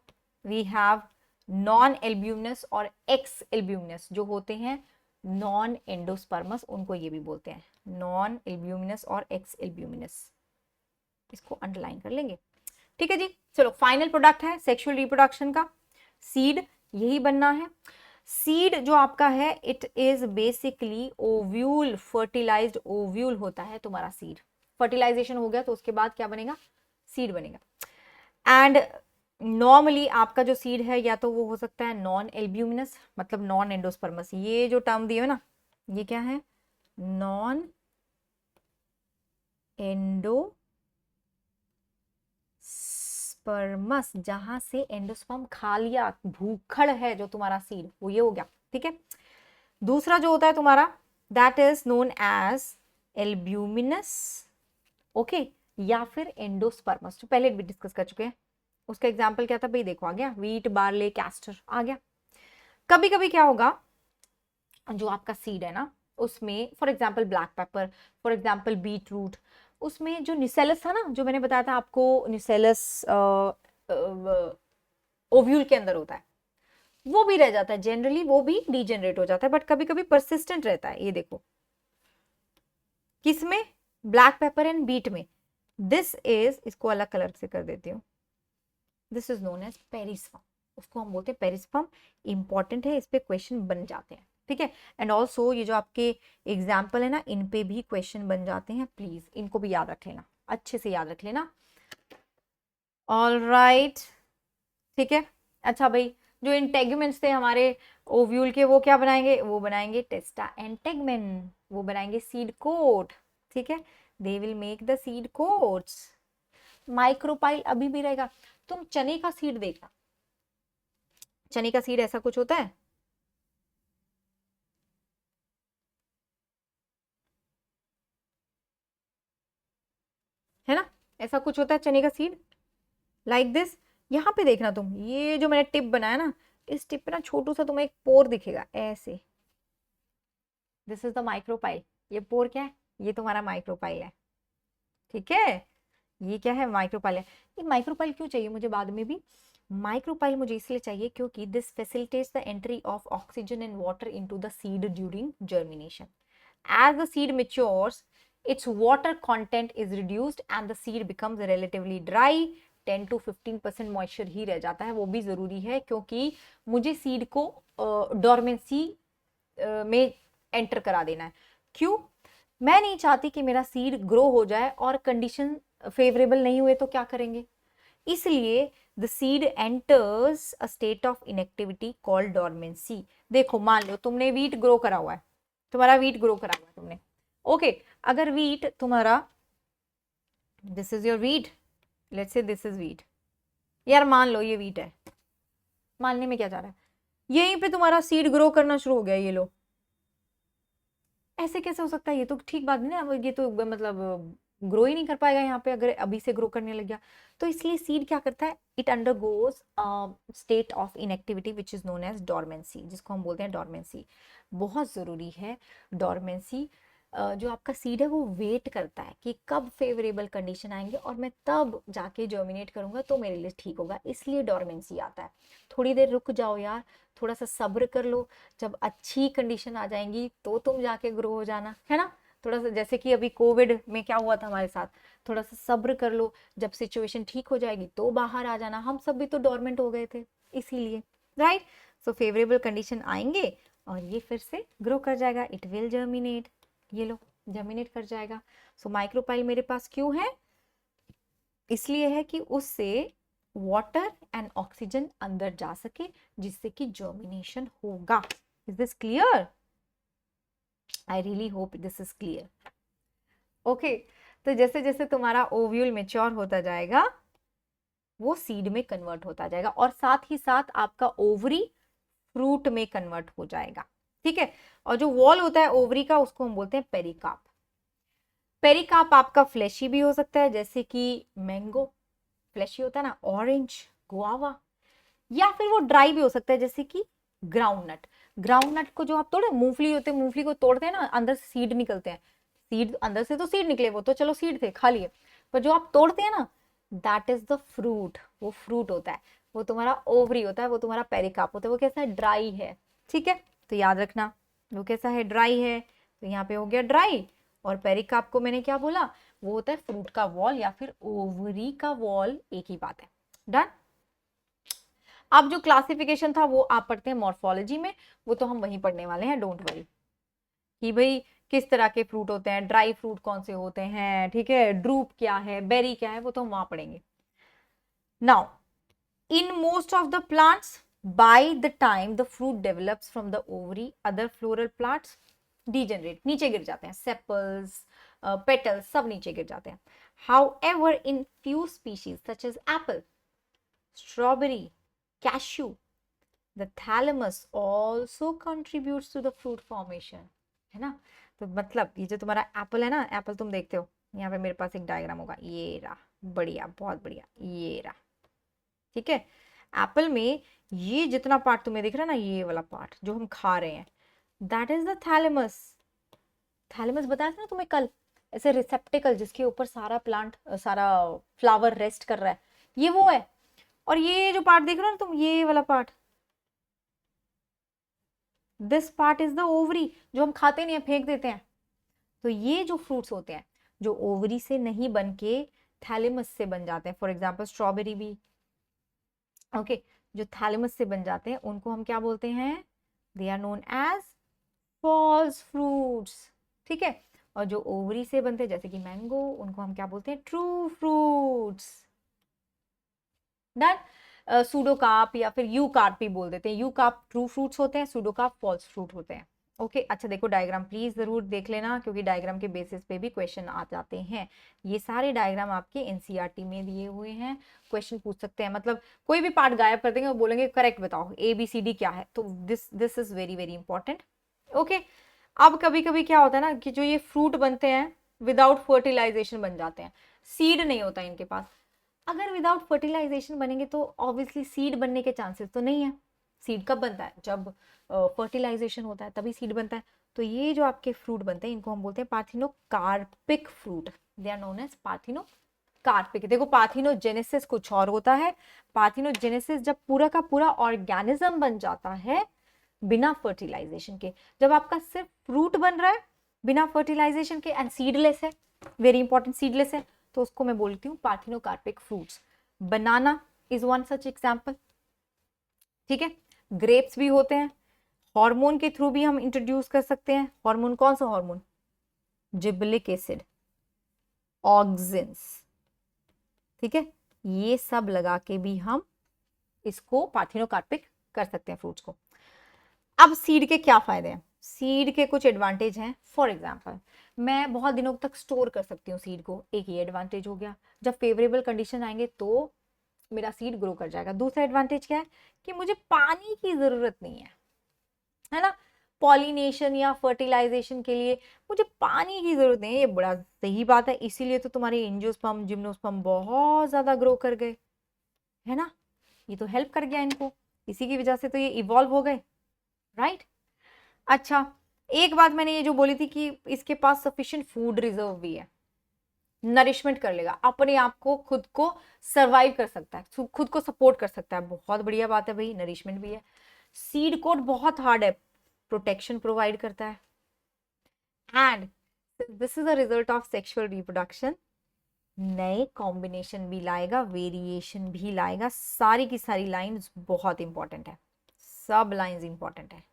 we have non albuminous और एक्स एल्ब्यूमिनस जो होते हैं नॉन एंडोस्पर्मस, उनको ये भी बोलते हैं नॉन एल्ब्यूमिनस और एक्स एल्ब्यूमिनस। इसको अंडरलाइन कर लेंगे, ठीक है जी। चलो, फाइनल प्रोडक्ट है सेक्सुअल रिप्रोडक्शन का सीड, यही बनना है। सीड जो आपका है it is basically ovule, fertilized ovule होता है तुम्हारा सीड। फर्टिलाइजेशन हो गया तो उसके बाद क्या बनेगा? सीड बनेगा। एंड नॉर्मली आपका जो सीड है या तो वो हो सकता है नॉन एल्ब्यूमिनस, मतलब नॉन एंडोस्पर्मस। ये जो टर्म दिए है ना, ये क्या है? नॉन एंडो स्पर्मस, जहां से एंडोस्पर्म खा लिया, भूखड़ है जो तुम्हारा सीड, वो ये हो गया, ठीक है। दूसरा जो होता है तुम्हारा that is known as albuminous, okay, या फिर एंडोस्पर्मस, जो पहले भी डिस्कस कर चुके हैं। उसका एग्जांपल क्या था भाई? देखो आ गया, व्हीट, बार्ले, कैस्टर आ गया। कभी कभी क्या होगा, जो आपका सीड है ना उसमें for example black pepper, for example beet root, उसमें जो निसेलस था ना, जो मैंने बताया था आपको, निसेलस ओव्यूल के अंदर होता है, वो भी रह जाता है जनरली, वो भी डीजेनरेट हो जाता है, बट कभी कभी परसिस्टेंट रहता है। ये देखो किसमें? ब्लैक पेपर एंड बीट में। दिस इज, इसको अलग कलर से कर देती हूँ, this is known as perisperm, उसको हम बोलते हैं पेरिस्पर्म। इंपॉर्टेंट है, इस पे क्वेश्चन बन जाते हैं, ठीक है। एंड ऑल्सो ये जो आपके एग्जाम्पल है ना, इन पे भी क्वेश्चन बन जाते हैं, प्लीज इनको भी याद रख लेना, अच्छे से याद रख लेना। ऑल राइट, ठीक है। अच्छा भाई, जो इंटेगुमेंट्स थे हमारे ओव्यूल के, वो क्या बनाएंगे? वो बनाएंगे टेस्टा एंड टेगमेन, वो बनाएंगे सीड कोट, ठीक है। They will make the seed quotes. Micropyle अभी भी रहेगा। तुम चने का सीड देखना, चने का सीड ऐसा कुछ होता है, ऐसा कुछ होता है चने का सीड, लाइक दिस। यहाँ पे देखना तुम, ये जो मैंने टिप बनाया ना, इस टिप पे ना छोटू सा तुम्हें एक पोर दिखेगा ऐसे, दिस इज द माइक्रोपाइल। ये पोर क्या है? ये तुम्हारा माइक्रोपाइल है, ठीक है। ये क्या है? माइक्रोपाइल है। ये माइक्रोपाइल क्यों चाहिए मुझे बाद में भी? माइक्रोपाइल मुझे इसलिए चाहिए क्योंकि this facilitates the entry of oxygen and water into the seed during germination. As the seed matures, its water content is reduced and the seed becomes relatively dry। 10 to 15% moisture ही रह जाता है, वो भी जरूरी है क्योंकि मुझे सीड को डोरमेंसी में एंटर करा देना है। क्यों? मैं नहीं चाहती कि मेरा सीड ग्रो हो जाए और कंडीशन फेवरेबल नहीं हुए तो क्या करेंगे, इसलिए the seed enters a state of inactivity called dormancy. देखो मान लो तुमने वीट ग्रो करा हुआ है, तुम्हारा वीट ग्रो करा हुआ है तुमने, ओके। अगर वीट तुम्हारा, this is your wheat, let's say this is wheat, यार मान लो ये वीट है, मानने में क्या जा रहा है, यहीं पे तुम्हारा सीड ग्रो करना शुरू हो गया, ये लो। ऐसे कैसे हो सकता है? ये तो ठीक बात नहीं ना, ये तो मतलब ग्रो ही नहीं कर पाएगा यहाँ पे अगर अभी से ग्रो करने लग गया। तो इसलिए सीड क्या करता है, it undergoes state of inactivity which is known as dormancy, जिसको हम बोलते हैं डोरमेंसी। बहुत जरूरी है डोरमेंसी। जो आपका सीड है वो वेट करता है कि कब फेवरेबल कंडीशन आएंगे और मैं तब जाके जर्मिनेट करूंगा तो मेरे लिए ठीक होगा, इसलिए डोरमेंसी आता है। थोड़ी देर रुक जाओ यार, थोड़ा सा सब्र कर लो, जब अच्छी कंडीशन आ जाएंगी तो तुम जाके ग्रो हो जाना, है ना। थोड़ा सा जैसे कि अभी कोविड में क्या हुआ था हमारे साथ, थोड़ा सा सब्र कर लो, जब सिचुएशन ठीक हो जाएगी तो बाहर आ जाना। हम सब भी तो डोरमेंट हो गए थे इसीलिए, राइट। सो फेवरेबल कंडीशन आएंगे और ये फिर से ग्रो कर जाएगा, इट विल जर्मिनेट। ये लो जर्मिनेट कर जाएगा। सो माइक्रोपाइल मेरे पास क्यों है? इसलिए है कि उससे वाटर एंड ऑक्सीजन अंदर जा सके जिससे कि जर्मिनेशन होगा। Is this clear? I really hope this is clear. Okay, तो जैसे जैसे तुम्हारा ओव्यूल मेच्योर होता जाएगा वो सीड में कन्वर्ट होता जाएगा और साथ ही साथ आपका ओवरी फ्रूट में कन्वर्ट हो जाएगा, ठीक है। और जो वॉल होता है ओवरी का उसको हम बोलते हैं पेरिकार्प। पेरिकार्प आपका फ्लैशी भी हो सकता है, जैसे कि मैंगो फ्लैशी होता है ना, ऑरेंज, गुआवा, या फिर वो ड्राई भी हो सकता है जैसे कि ग्राउंड नट। ग्राउंड नट को जो आप तोड़े, मूंगफली होते हैं, मूंगफली को तोड़ते हैं ना, अंदर से सीड निकलते हैं, सीड अंदर से तो सीड निकले, वो तो चलो सीड थे खा लिए, पर जो आप तोड़ते हैं ना दैट इज द फ्रूट, वो फ्रूट होता है, वो तुम्हारा ओवरी होता है, वो तुम्हारा पेरिकार्प होता है। वो कैसा है? ड्राई है, ठीक है। तो याद रखना वो कैसा है? ड्राई है। तो यहाँ पे हो गया ड्राई। और पेरिकार्प को मैंने क्या बोला? वो होता है फ्रूट का वॉल या फिर ओवरी का वॉल, एक ही बात है। डन। अब जो क्लासिफिकेशन था वो आप पढ़ते हैं मॉर्फोलॉजी में, वो तो हम वहीं पढ़ने वाले हैं, डोंट वरी, कि भाई किस तरह के फ्रूट होते हैं, ड्राई फ्रूट कौन से होते हैं, ठीक है, ड्रूप क्या है, बेरी क्या है, वो तो हम वहां पढ़ेंगे। Now in most of the plants by the time the fruit develops from the ovary, other floral plants degenerate, नीचे गिर जाते हैं, sepals, petals सब नीचे गिर जाते हैं। However, in few species such as apple, strawberry, cashew, the thalamus also contributes to the fruit formation, है ना। तो मतलब ये जो तुम्हारा एप्पल है ना, एप्पल तुम देखते हो यहाँ पे मेरे पास एक डायग्राम होगा, ये रहा, बढ़िया, बहुत बढ़िया, ये रहा, ठीक है। एप्पल में ये जितना पार्ट तुम्हें दिख रहा है ना, ये वाला पार्ट जो हम खा रहे हैं, that is the thalamus. Thalamus बताया था ना तुम्हें कल, ऐसे रिसेप्टिकल जिसके ऊपर सारा प्लांट, सारा फ्लावर रेस्ट कर रहा है, ये वो है। और ये जो पार्ट देख रहे हो ना तुम, ये वाला part, this part is the ovary, जो हम खाते नहीं है, फेंक देते हैं। तो ये जो फ्रूट्स होते हैं जो ओवरी से नहीं बन के थैलेमस से बन जाते हैं, फॉर एग्जाम्पल स्ट्रॉबेरी भी, ओके, जो थैलेमस से बन जाते हैं उनको हम क्या बोलते हैं? They are known as false fruits, ठीक है। और जो ओवरी से बनते हैं जैसे कि मैंगो, उनको हम क्या बोलते हैं? True fruits. डन। सूडोकार्प या फिर यू कार्प भी बोल देते हैं। यू कार्प ट्रू फ्रूट्स होते हैं, सूडोकार्प फॉल्स फ्रूट होते हैं। ओके, अच्छा देखो डायग्राम प्लीज जरूर देख लेना, क्योंकि डायग्राम के बेसिस पे भी क्वेश्चन आ जाते हैं। ये सारे डायग्राम आपके एनसीईआरटी में दिए हुए हैं, क्वेश्चन पूछ सकते हैं, मतलब कोई भी पार्ट गायब कर देंगे और बोलेंगे करेक्ट बताओ ABCD क्या है, तो this is very very important. Okay, अब कभी कभी क्या होता है ना कि जो ये फ्रूट बनते हैं विदाउट फर्टिलाइजेशन बन जाते हैं, सीड नहीं होता इनके पास। अगर विदाउट फर्टिलाइजेशन बनेंगे तो ऑब्वियसली सीड बनने के चांसेस तो नहीं है। सीड कब बनता है? जब फर्टिलाइजेशन होता है तभी सीड बनता है। तो ये जो आपके फ्रूट बनते हैं इनको हम बोलते हैं parthenocarpic fruit. They are known as parthenocarpic. देखो पार्थिनोजेनेसिस कुछ और होता है। पार्थिनोजेनेसिस जब पूरा का पूरा ऑर्गेनिज्म बन जाता है बिना फर्टिलाइजेशन के। जब आपका सिर्फ फ्रूट बन रहा है बिना फर्टिलाइजेशन के एंड सीडलेस है, वेरी इंपॉर्टेंट, सीडलेस है, तो उसको मैं बोलती हूँ parthenocarpic fruits. Banana is one such example. ठीक है, ग्रेप्स भी होते हैं। हार्मोन के थ्रू भी हम इंट्रोड्यूस कर सकते हैं। हार्मोन कौन सा हार्मोन? Gibberellic acid, auxins. ठीक है, ये सब लगा के भी हम इसको पार्थिनोकार्पिक कर सकते हैं फ्रूट्स को। अब सीड के क्या फायदे हैं? सीड के कुछ एडवांटेज हैं। फॉर एग्जाम्पल मैं बहुत दिनों तक स्टोर कर सकती हूँ सीड को, एक ये एडवांटेज हो गया। जब फेवरेबल कंडीशन आएंगे तो मेरा सीड ग्रो कर जाएगा। दूसरा एडवांटेज क्या है कि मुझे पानी की जरूरत नहीं है ना। पॉलिनेशन या फर्टिलाइजेशन के लिए मुझे पानी की जरूरत नहीं है, ये बड़ा सही बात है। इसीलिए तो तुम्हारे एंजियोस्पर्म जिम्नोस्पर्म बहुत ज्यादा ग्रो कर गए, है ना। ये तो हेल्प कर गया इनको, इसी की वजह से तो ये इवॉल्व हो गए, राइट। अच्छा, एक बात मैंने ये जो बोली थी कि इसके पास सफिशिएंट फूड रिजर्व भी है, नरिशमेंट कर लेगा, अपने आप को खुद को सर्वाइव कर सकता है, खुद को सपोर्ट कर सकता है। बहुत बढ़िया बात है भाई, नरिशमेंट भी है। सीड कोट बहुत हार्ड है, प्रोटेक्शन प्रोवाइड करता है। And this is a result of sexual reproduction, नए कॉम्बिनेशन भी लाएगा, वेरिएशन भी लाएगा। सारी की सारी लाइंस बहुत इंपॉर्टेंट है, सब लाइंस इंपॉर्टेंट है,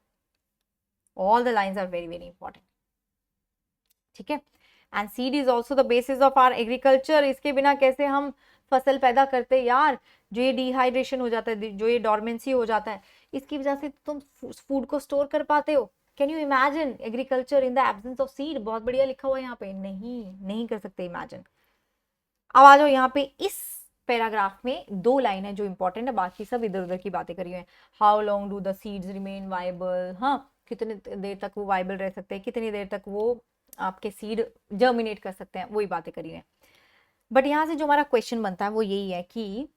all the lines are very very important. ठीक है, and seed is also the basis of our agriculture. इसके बिना कैसे हम फसल पैदा करते यार। जो ये डिहाइड्रेशन हो जाता है, जो ये डॉर्मेंसी हो जाता है, इसकी वजह से तुम फूड को स्टोर कर पाते हो। Can you imagine agriculture in the absence of seed? बहुत बढ़िया लिखा हुआ है यहाँ पे, नहीं कर सकते इमेजिन। अब आ जाओ यहाँ पे, इस पैराग्राफ में दो लाइन है जो इंपॉर्टेंट है, बाकी सब इधर उधर की बातें करी हुई है। How long do the seeds remain viable, हाँ, कितने देर तक वो वाइबल रह सकते हैं, कितनी देर तक वो आपके सीड जर्मिनेट कर सकते हैं, वही बातें करी हुई है। बट यहाँ से जो हमारा क्वेश्चन बनता है वो यही है कि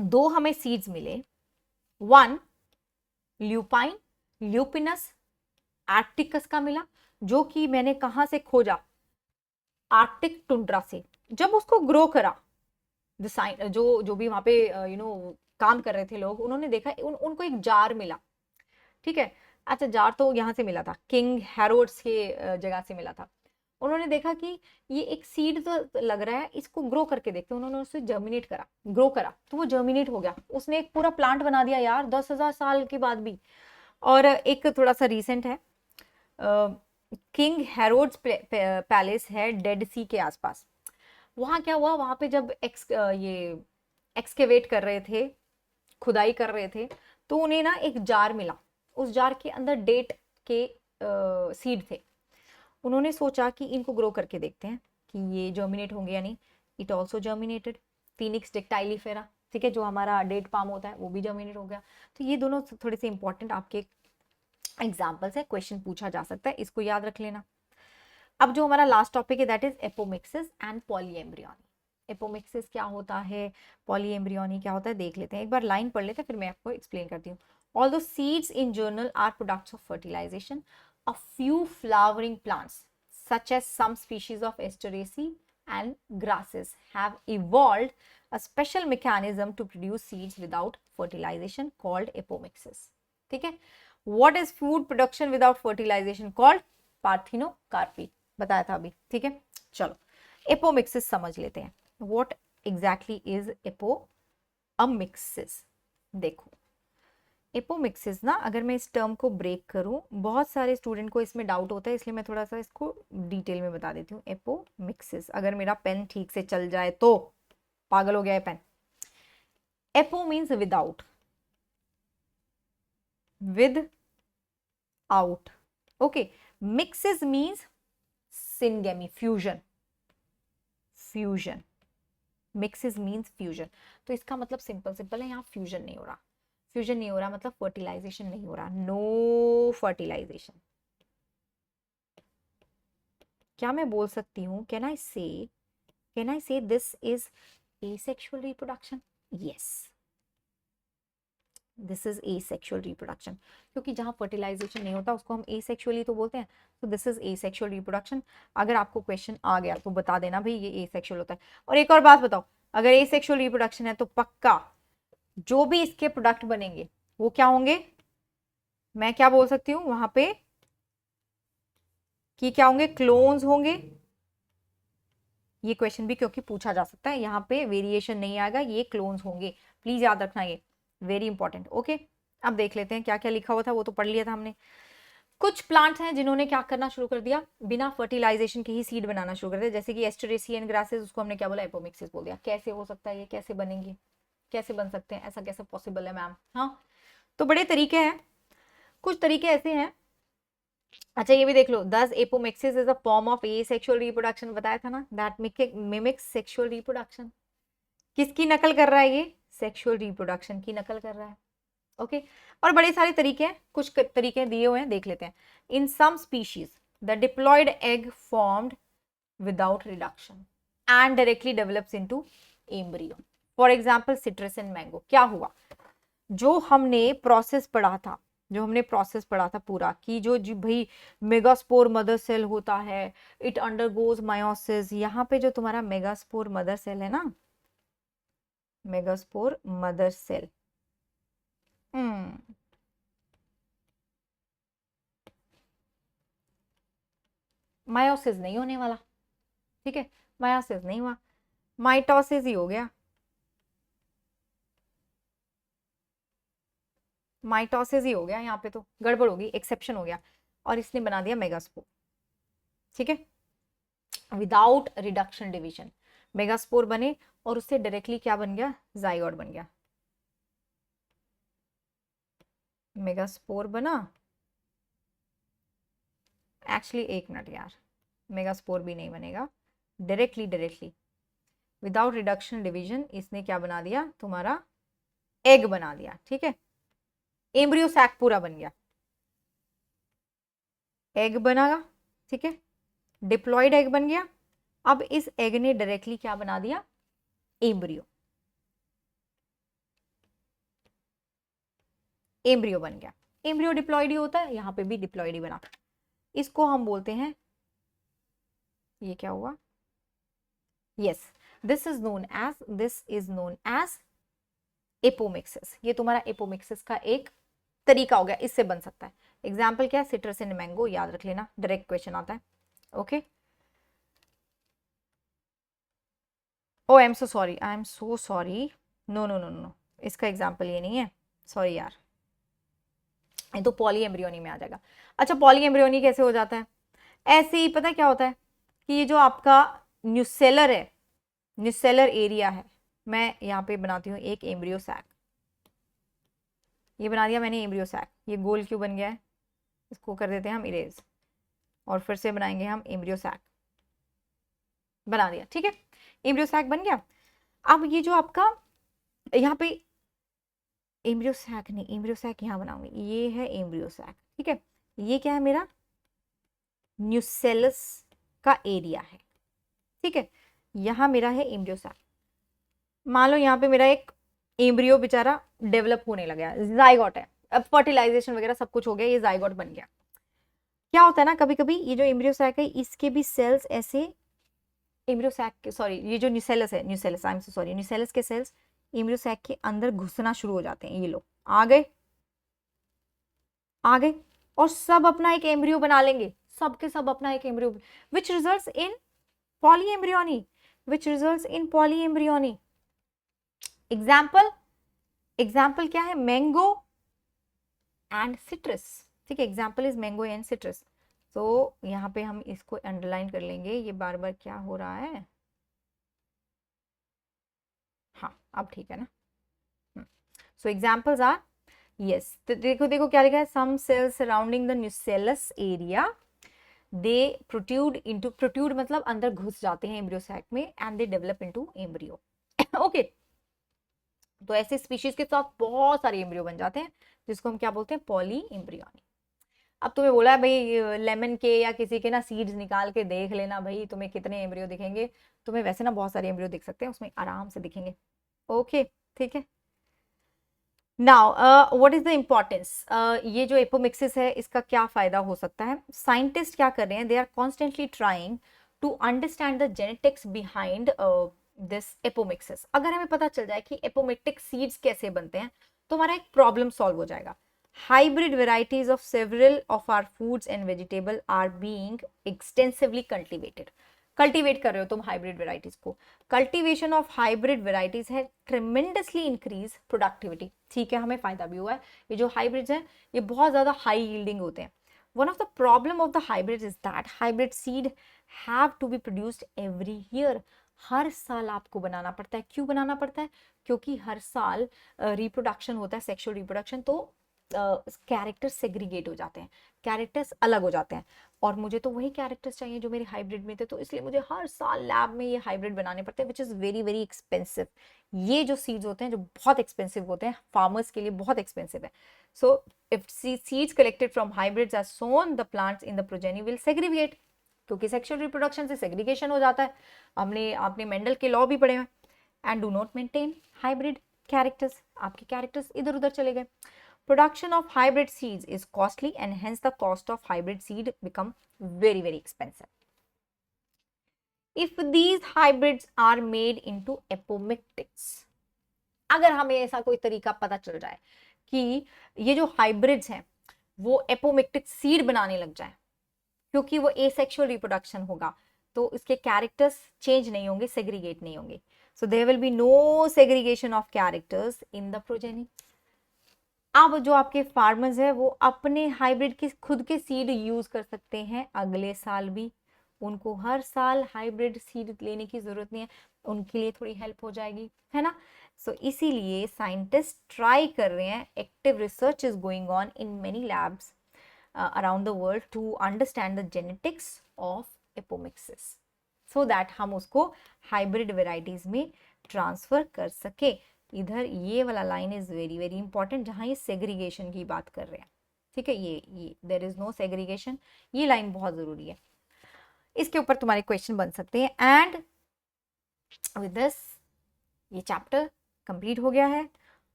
दो हमें सीड्स मिले, वन ल्यूपाइन ल्यूपिनस आर्टिकस का मिला, जो कि मैंने कहां से खोजा? आर्टिक टुंड्रा से। जब उसको ग्रो करा, जो भी वहां पे काम कर रहे थे लोग, उन्होंने देखा उनको एक जार मिला। ठीक है, अच्छा जार तो यहाँ से मिला था, किंग हेरोड्स के जगह से मिला था। उन्होंने देखा कि ये एक सीड तो लग रहा है, इसको ग्रो करके देखते हैं। उन्होंने उसे जर्मिनेट करा, ग्रो करा, तो वो जर्मिनेट हो गया। उसने एक पूरा प्लांट बना दिया यार, 10,000 साल के बाद भी। और एक थोड़ा सा रीसेंट है, किंग हेरोड्स पैलेस है डेड सी के आसपास। वहां क्या हुआ, वहां पे जब ये एक्सकेवेट कर रहे थे, खुदाई कर रहे थे, तो उन्हें ना एक जार मिला। उस जार के अंदर डेट के सीड थे। उन्होंने सोचा कि इनको ग्रो करके देखते हैं कि ये जर्मिनेट होंगे या नहीं। It also germinated. फिनिक्स डेक्टाइलिफेरा, ठीक है, जो हमारा डेट पाम होता है, वो भी जर्मिनेट हो गया। तो ये दोनों थोड़े से इंपॉर्टेंट आपके एग्जाम्पल्स है, क्वेश्चन पूछा जा सकता है, इसको याद रख लेना। अब जो हमारा लास्ट टॉपिक है that is apomixis and polyembryony. Apomixis क्या होता है, पॉलीएम्ब्रियोनी क्या होता है, देख लेते हैं। एक बार लाइन पढ़ लेते हैं, फिर मैं आपको एक्सप्लेन करती हूँ। Although seeds in general are products of fertilization, a few flowering plants, such as some species of Asteraceae and grasses, have evolved a special mechanism to produce seeds without fertilization called apomixis. ठीक है, what is food production without fertilization called? Parthenocarpy, बताया था अभी। ठीक है, चलो apomixis समझ लेते हैं। what exactly is apomixis? देखो एपोमिक्सिस ना, अगर मैं इस टर्म को ब्रेक करूं, बहुत सारे स्टूडेंट को इसमें डाउट होता है, इसलिए मैं थोड़ा सा इसको डिटेल में बता देती हूँ। एपोमिक्सिस, अगर मेरा पेन ठीक से चल जाए तो, पागल हो गया है pen. Apo means without, with out, okay. Mixis means syngamy, fusion, fusion, mixis means fusion. तो इसका मतलब सिंपल है, यहाँ फ्यूजन नहीं हो रहा। फ्यूजन नहीं हो रहा मतलब फर्टिलाइजेशन नहीं हो रहा, नो फर्टिलाइजेशन। क्या मैं बोल सकती हूँ, कैन आई से this is asexual reproduction? Yes, this is asexual reproduction, क्योंकि जहां फर्टिलाइजेशन नहीं होता उसको हम एसेक्सुअली तो बोलते हैं। तो दिस इज एसेक्सुअल रिप्रोडक्शन। अगर आपको क्वेश्चन आ गया तो बता देना भाई ये एसेक्सुअल होता है। और एक और बात बताओ, अगर एसेक्सुअल रिप्रोडक्शन है तो पक्का जो भी इसके प्रोडक्ट बनेंगे वो क्या होंगे? मैं क्या बोल सकती हूँ वहां पे कि क्या होंगे? क्लोन्स होंगे। ये क्वेश्चन भी क्योंकि पूछा जा सकता है, यहाँ पे वेरिएशन नहीं आएगा, ये क्लोन्स होंगे, प्लीज याद रखना, ये वेरी इंपॉर्टेंट। ओके, अब देख लेते हैं क्या क्या लिखा हुआ था, वो तो पढ़ लिया था हमने। कुछ प्लांट्स हैं जिन्होंने क्या करना शुरू कर दिया, बिना फर्टिलाइजेशन के ही सीड बनाना शुरू कर दिया, जैसे कि एस्टरेसियन ग्रासेस, उसको हमने क्या बोला? एपोमिक्सिस बोल दिया। कैसे हो सकता है ये? कैसे बनेंगे, कैसे बन सकते हैं, ऐसा कैसे पॉसिबल है मैम? हाँ, तो बड़े तरीके हैं, कुछ तरीके ऐसे हैं। अच्छा ये भी देख लो, दस apomixis is a form of asexual reproduction, बताया था ना, दैट मिमिक्स सेक्सुअल रिप्रोडक्शन। किसकी नकल कर रहा है ये? सेक्सुअल रिप्रोडक्शन की नकल कर रहा है। ओके, और बड़े सारे तरीके हैं, कुछ तरीके दिए हुए हैं, देख लेते हैं। In some species the diploid egg formed without reduction and directly develops into embryo. For example citrus and mango. क्या हुआ? जो हमने प्रोसेस पढ़ा था, पूरा कि जो जी भाई मेगास्पोर मदर सेल होता है, इट अंडरगोज मायोसिस। यहाँ पे जो तुम्हारा मेगास्पोर मदर सेल है ना, मेगास्पोर मदर सेल, मायोसिस नहीं होने वाला, ठीक है, मायोसिस नहीं हुआ, माइटोसिस ही हो गया, माइटोसिस ही हो गया, यहाँ पे तो गड़बड़ होगी, एक्सेप्शन हो गया, और इसने बना दिया मेगास्पोर। ठीक है, विदाउट रिडक्शन डिवीजन मेगास्पोर बने, और उससे डायरेक्टली क्या बन गया? जाइगोट बन गया। मेगास्पोर बना, एक्चुअली एक मिनट यार, मेगास्पोर भी नहीं बनेगा, डायरेक्टली विदाउट रिडक्शन डिवीजन इसने क्या बना दिया? तुम्हारा एग बना दिया। ठीक है, एम्ब्रियो सैक पूरा बन गया, एग बना, ठीक है, डिप्लॉयड एग बन गया। अब इस एग ने डायरेक्टली क्या बना दिया? एम्ब्रियो, एम्ब्रियो बन गया। एम्ब्रियो डिप्लॉयड ही होता है, यहां पे भी डिप्लॉयड ही बना। इसको हम बोलते हैं, ये क्या हुआ? Yes, this is known as apomixis. ये तुम्हारा एपोमिक्सिस का एक तरीका हो गया, इससे बन सकता है। एग्जाम्पल क्या है? सिट्रस एंड मैंगो, याद रख लेना, डायरेक्ट क्वेश्चन आता है। Okay, oh I am so sorry, no no no no, इसका एग्जाम्पल ये नहीं है, सॉरी यार, ये तो पॉली एम्ब्रियोनी में आ जाएगा। अच्छा, पॉली एम्ब्रियोनी कैसे हो जाता है? ऐसे ही, पता है क्या होता है कि ये जो आपका न्यूसेलर है, न्यूसेलर एरिया है, मैं यहाँ पे बनाती हूँ एक एम्ब्रियो सैक, ये बना दिया मैंने एम्ब्रियो सैक, ये गोल क्यों बन गया है? इसको कर देते हैं हम इरेज, और फिर से बनाएंगे हम एम्ब्रियो सैक, बना दिया। ठीक है, एम्ब्रियो सैक बन गया। अब ये जो आपका यहाँ पे एम्ब्रियो सैक नहीं, एम्ब्रियो सैक यहाँ बनाऊंगी, ये है एम्ब्रियो सैक। ठीक है, ये क्या है? मेरा न्यूसेलस का एरिया है। ठीक है, यहाँ मेरा है एम्ब्रियो सैक। मान लो यहाँ पे मेरा एक एम्ब्रियो बेचारा डेवलप होने लगा है, जाइगोट है, अब फर्टिलाइजेशन वगैरह सब कुछ हो गया, ये जाइगोट बन गया। क्या होता है ना, कभी कभी ये जो एम्ब्रियो सैक है, इसके भी सेल्स ऐसे, एम्ब्रियो सैक, सॉरी, ये जो न्यूसेलस है, nucellus, I am so sorry, nucellus के सेल्स एम्ब्रियो सैक के अंदर घुसना शुरू हो जाते हैं। ये लो, आ गए, आ गए, और सब अपना एक एम्ब्रियो बना लेंगे, सब के सब अपना एक embryo, which results in polyembryony, example, example क्या है? Mango and citrus. ठीक है, example is mango and citrus. तो यहाँ पे हम इसको अंडरलाइन कर लेंगे, ये बार बार क्या हो रहा है? हाँ, अब ठीक है ना। सो एग्जाम्पल्स आर, यस, तो देखो देखो क्या लिखा है, some cells surrounding the nucellus area they protrude मतलब अंदर घुस जाते हैं एम्ब्रियो सैक में, and they develop into embryo. Okay, तो ऐसे स्पीशीज के साथ बहुत सारे एम्ब्रियो बन जाते हैं, जिसको हम क्या बोलते हैं? Poly embryony. अब तुम्हें बोला है भाई लेमन के या किसी के ना सीड्स निकाल के देख लेना भाई, तुम्हें कितने एम्ब्रियो दिखेंगे। तुम्हें वैसे ना बहुत सारे एम्ब्रियो दिख सकते हैं उसमें आराम से दिखेंगे। ओके ठीक है। Now what is the importance, ये जो एपोमिक्सिस है इसका क्या फायदा हो सकता है। साइंटिस्ट क्या कर रहे हैं, they are constantly trying to understand the genetics behind this apomixis. अगर हमें पता चल जाए कि एपोमिक्टिक सीड्स कैसे बनते हैं तो हमारा एक प्रॉब्लम सॉल्व हो जाएगा। Hybrid varieties of several of our foods and vegetable are being extensively cultivated. Cultivate कर रहे हो तुम हाइब्रिड वेराइटीज को। कल्टीवेशन ऑफ हाइब्रिड वेराइटीज है ट्रिमेंडसली इंक्रीज प्रोडक्टिविटी। ठीक है, हमें फायदा भी हुआ है। ये जो हाइब्रिड्स हैं ये बहुत ज्यादा हाई यील्डिंग होते हैं। One of the problem of the hybrid is that hybrid seed have to be produced every year. हर साल आपको बनाना पड़ता है। क्यों बनाना पड़ता है? क्योंकि हर साल रिप्रोडक्शन होता है, सेक्सुअल रिप्रोडक्शन, तो कैरेक्टर्स सेग्रीगेट हो जाते हैं, कैरेक्टर्स अलग हो जाते हैं। और मुझे तो वही कैरेक्टर्स चाहिए जो मेरे हाइब्रिड में थे, तो इसलिए मुझे हर साल लैब में ये हाइब्रिड बनाने पड़ते हैं, which is very very expensive. ये जो सीड्स होते हैं जो बहुत एक्सपेंसिव होते हैं, फार्मर्स के लिए बहुत एक्सपेंसिव है। So if seeds collected from hybrids are sown, the plants in the progeny will segregate, क्योंकि सेक्सुअल रिप्रोडक्शन से सेग्रीगेशन हो जाता है। आपने मेंडल के लॉ भी पढ़े हैं। And do not maintain hybrid characters, आपके कैरेक्टर्स इधर उधर चले गए। Production of hybrid seeds is costly and hence the cost of hybrid seed become very very expensive. If these hybrids are made into apomictics, अगर हमें ऐसा कोई तरीका पता चल जाए कि ये जो हाइब्रिड्स हैं वो एपोमिक्टिक सीड बनाने लग जाए, क्योंकि वो एसेक्सुअल रिप्रोडक्शन होगा तो इसके कैरेक्टर्स चेंज नहीं होंगे, सेग्रीगेट नहीं होंगे। So there will be no segregation of characters in the progeny. अब जो आपके फार्मर्स है वो अपने हाइब्रिड के खुद के सीड यूज कर सकते हैं अगले साल भी। उनको हर साल हाइब्रिड सीड लेने की जरूरत नहीं है, उनके लिए थोड़ी हेल्प हो जाएगी, है ना। सो इसीलिए साइंटिस्ट ट्राई कर रहे हैं, active research is going on in many labs around the world to understand the genetics of apomixis, so that हम उसको हाइब्रिड वेराइटीज में ट्रांसफर कर सके। इधर ये वाला line is very very important जहां ये सेग्रीगेशन की बात कर रहे हैं। ठीक है, ये देयर इज नो सेग्रीगेशन, ये लाइन बहुत जरूरी है। इसके ऊपर तुम्हारे क्वेश्चन बन सकते हैं। एंड विद दिस ये चैप्टर कंप्लीट हो गया है।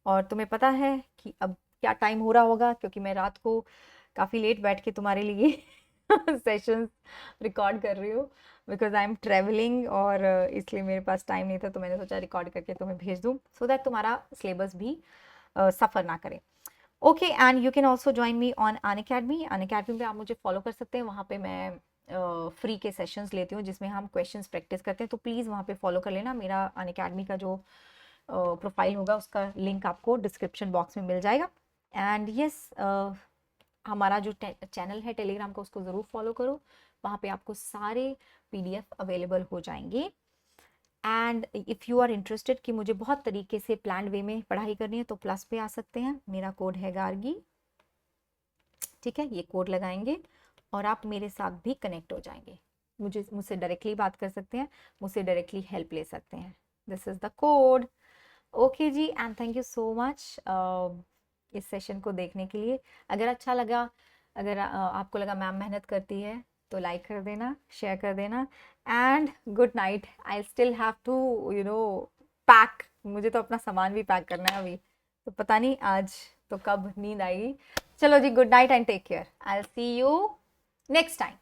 और तुम्हें पता है कि अब क्या टाइम हो रहा होगा, क्योंकि मैं रात को काफ़ी लेट बैठ के तुम्हारे लिए सेशंस रिकॉर्ड कर रही हूँ, बिकॉज आई एम ट्रेवलिंग, और इसलिए मेरे पास टाइम नहीं था, तो मैंने सोचा रिकॉर्ड करके तुम्हें भेज दूँ सो दैट तुम्हारा सिलेबस भी सफ़र ना करे। Okay, and you can also join me on Unacademy. Unacademy पे आप मुझे फॉलो कर सकते हैं, वहाँ पे मैं फ्री के सेशंस लेती हूँ जिसमें हम क्वेश्चंस प्रैक्टिस करते हैं, तो प्लीज़ वहाँ पे फॉलो कर लेना। मेरा अनअकैडमी का जो प्रोफाइल होगा उसका लिंक आपको डिस्क्रिप्शन बॉक्स में मिल जाएगा। एंड यस, हमारा जो चैनल है टेलीग्राम का उसको ज़रूर फॉलो करो, वहाँ पे आपको सारे PDF अवेलेबल हो जाएंगे। And if you are interested कि मुझे बहुत तरीके से प्लान वे में पढ़ाई करनी है तो प्लस पे आ सकते हैं। मेरा कोड है गार्गी, ठीक है, ये कोड लगाएंगे और आप मेरे साथ भी कनेक्ट हो जाएंगे। मुझसे डायरेक्टली बात कर सकते हैं, मुझसे डायरेक्टली हेल्प ले सकते हैं। This is the code. Okay जी, and thank you so much इस सेशन को देखने के लिए। अगर अच्छा लगा, अगर आपको लगा मैम मेहनत करती है तो लाइक कर देना, शेयर कर देना। And good night. I still have to pack, मुझे तो अपना सामान भी पैक करना है अभी, तो पता नहीं आज तो कब नींद आएगी। चलो जी, good night and take care. I will see you next time.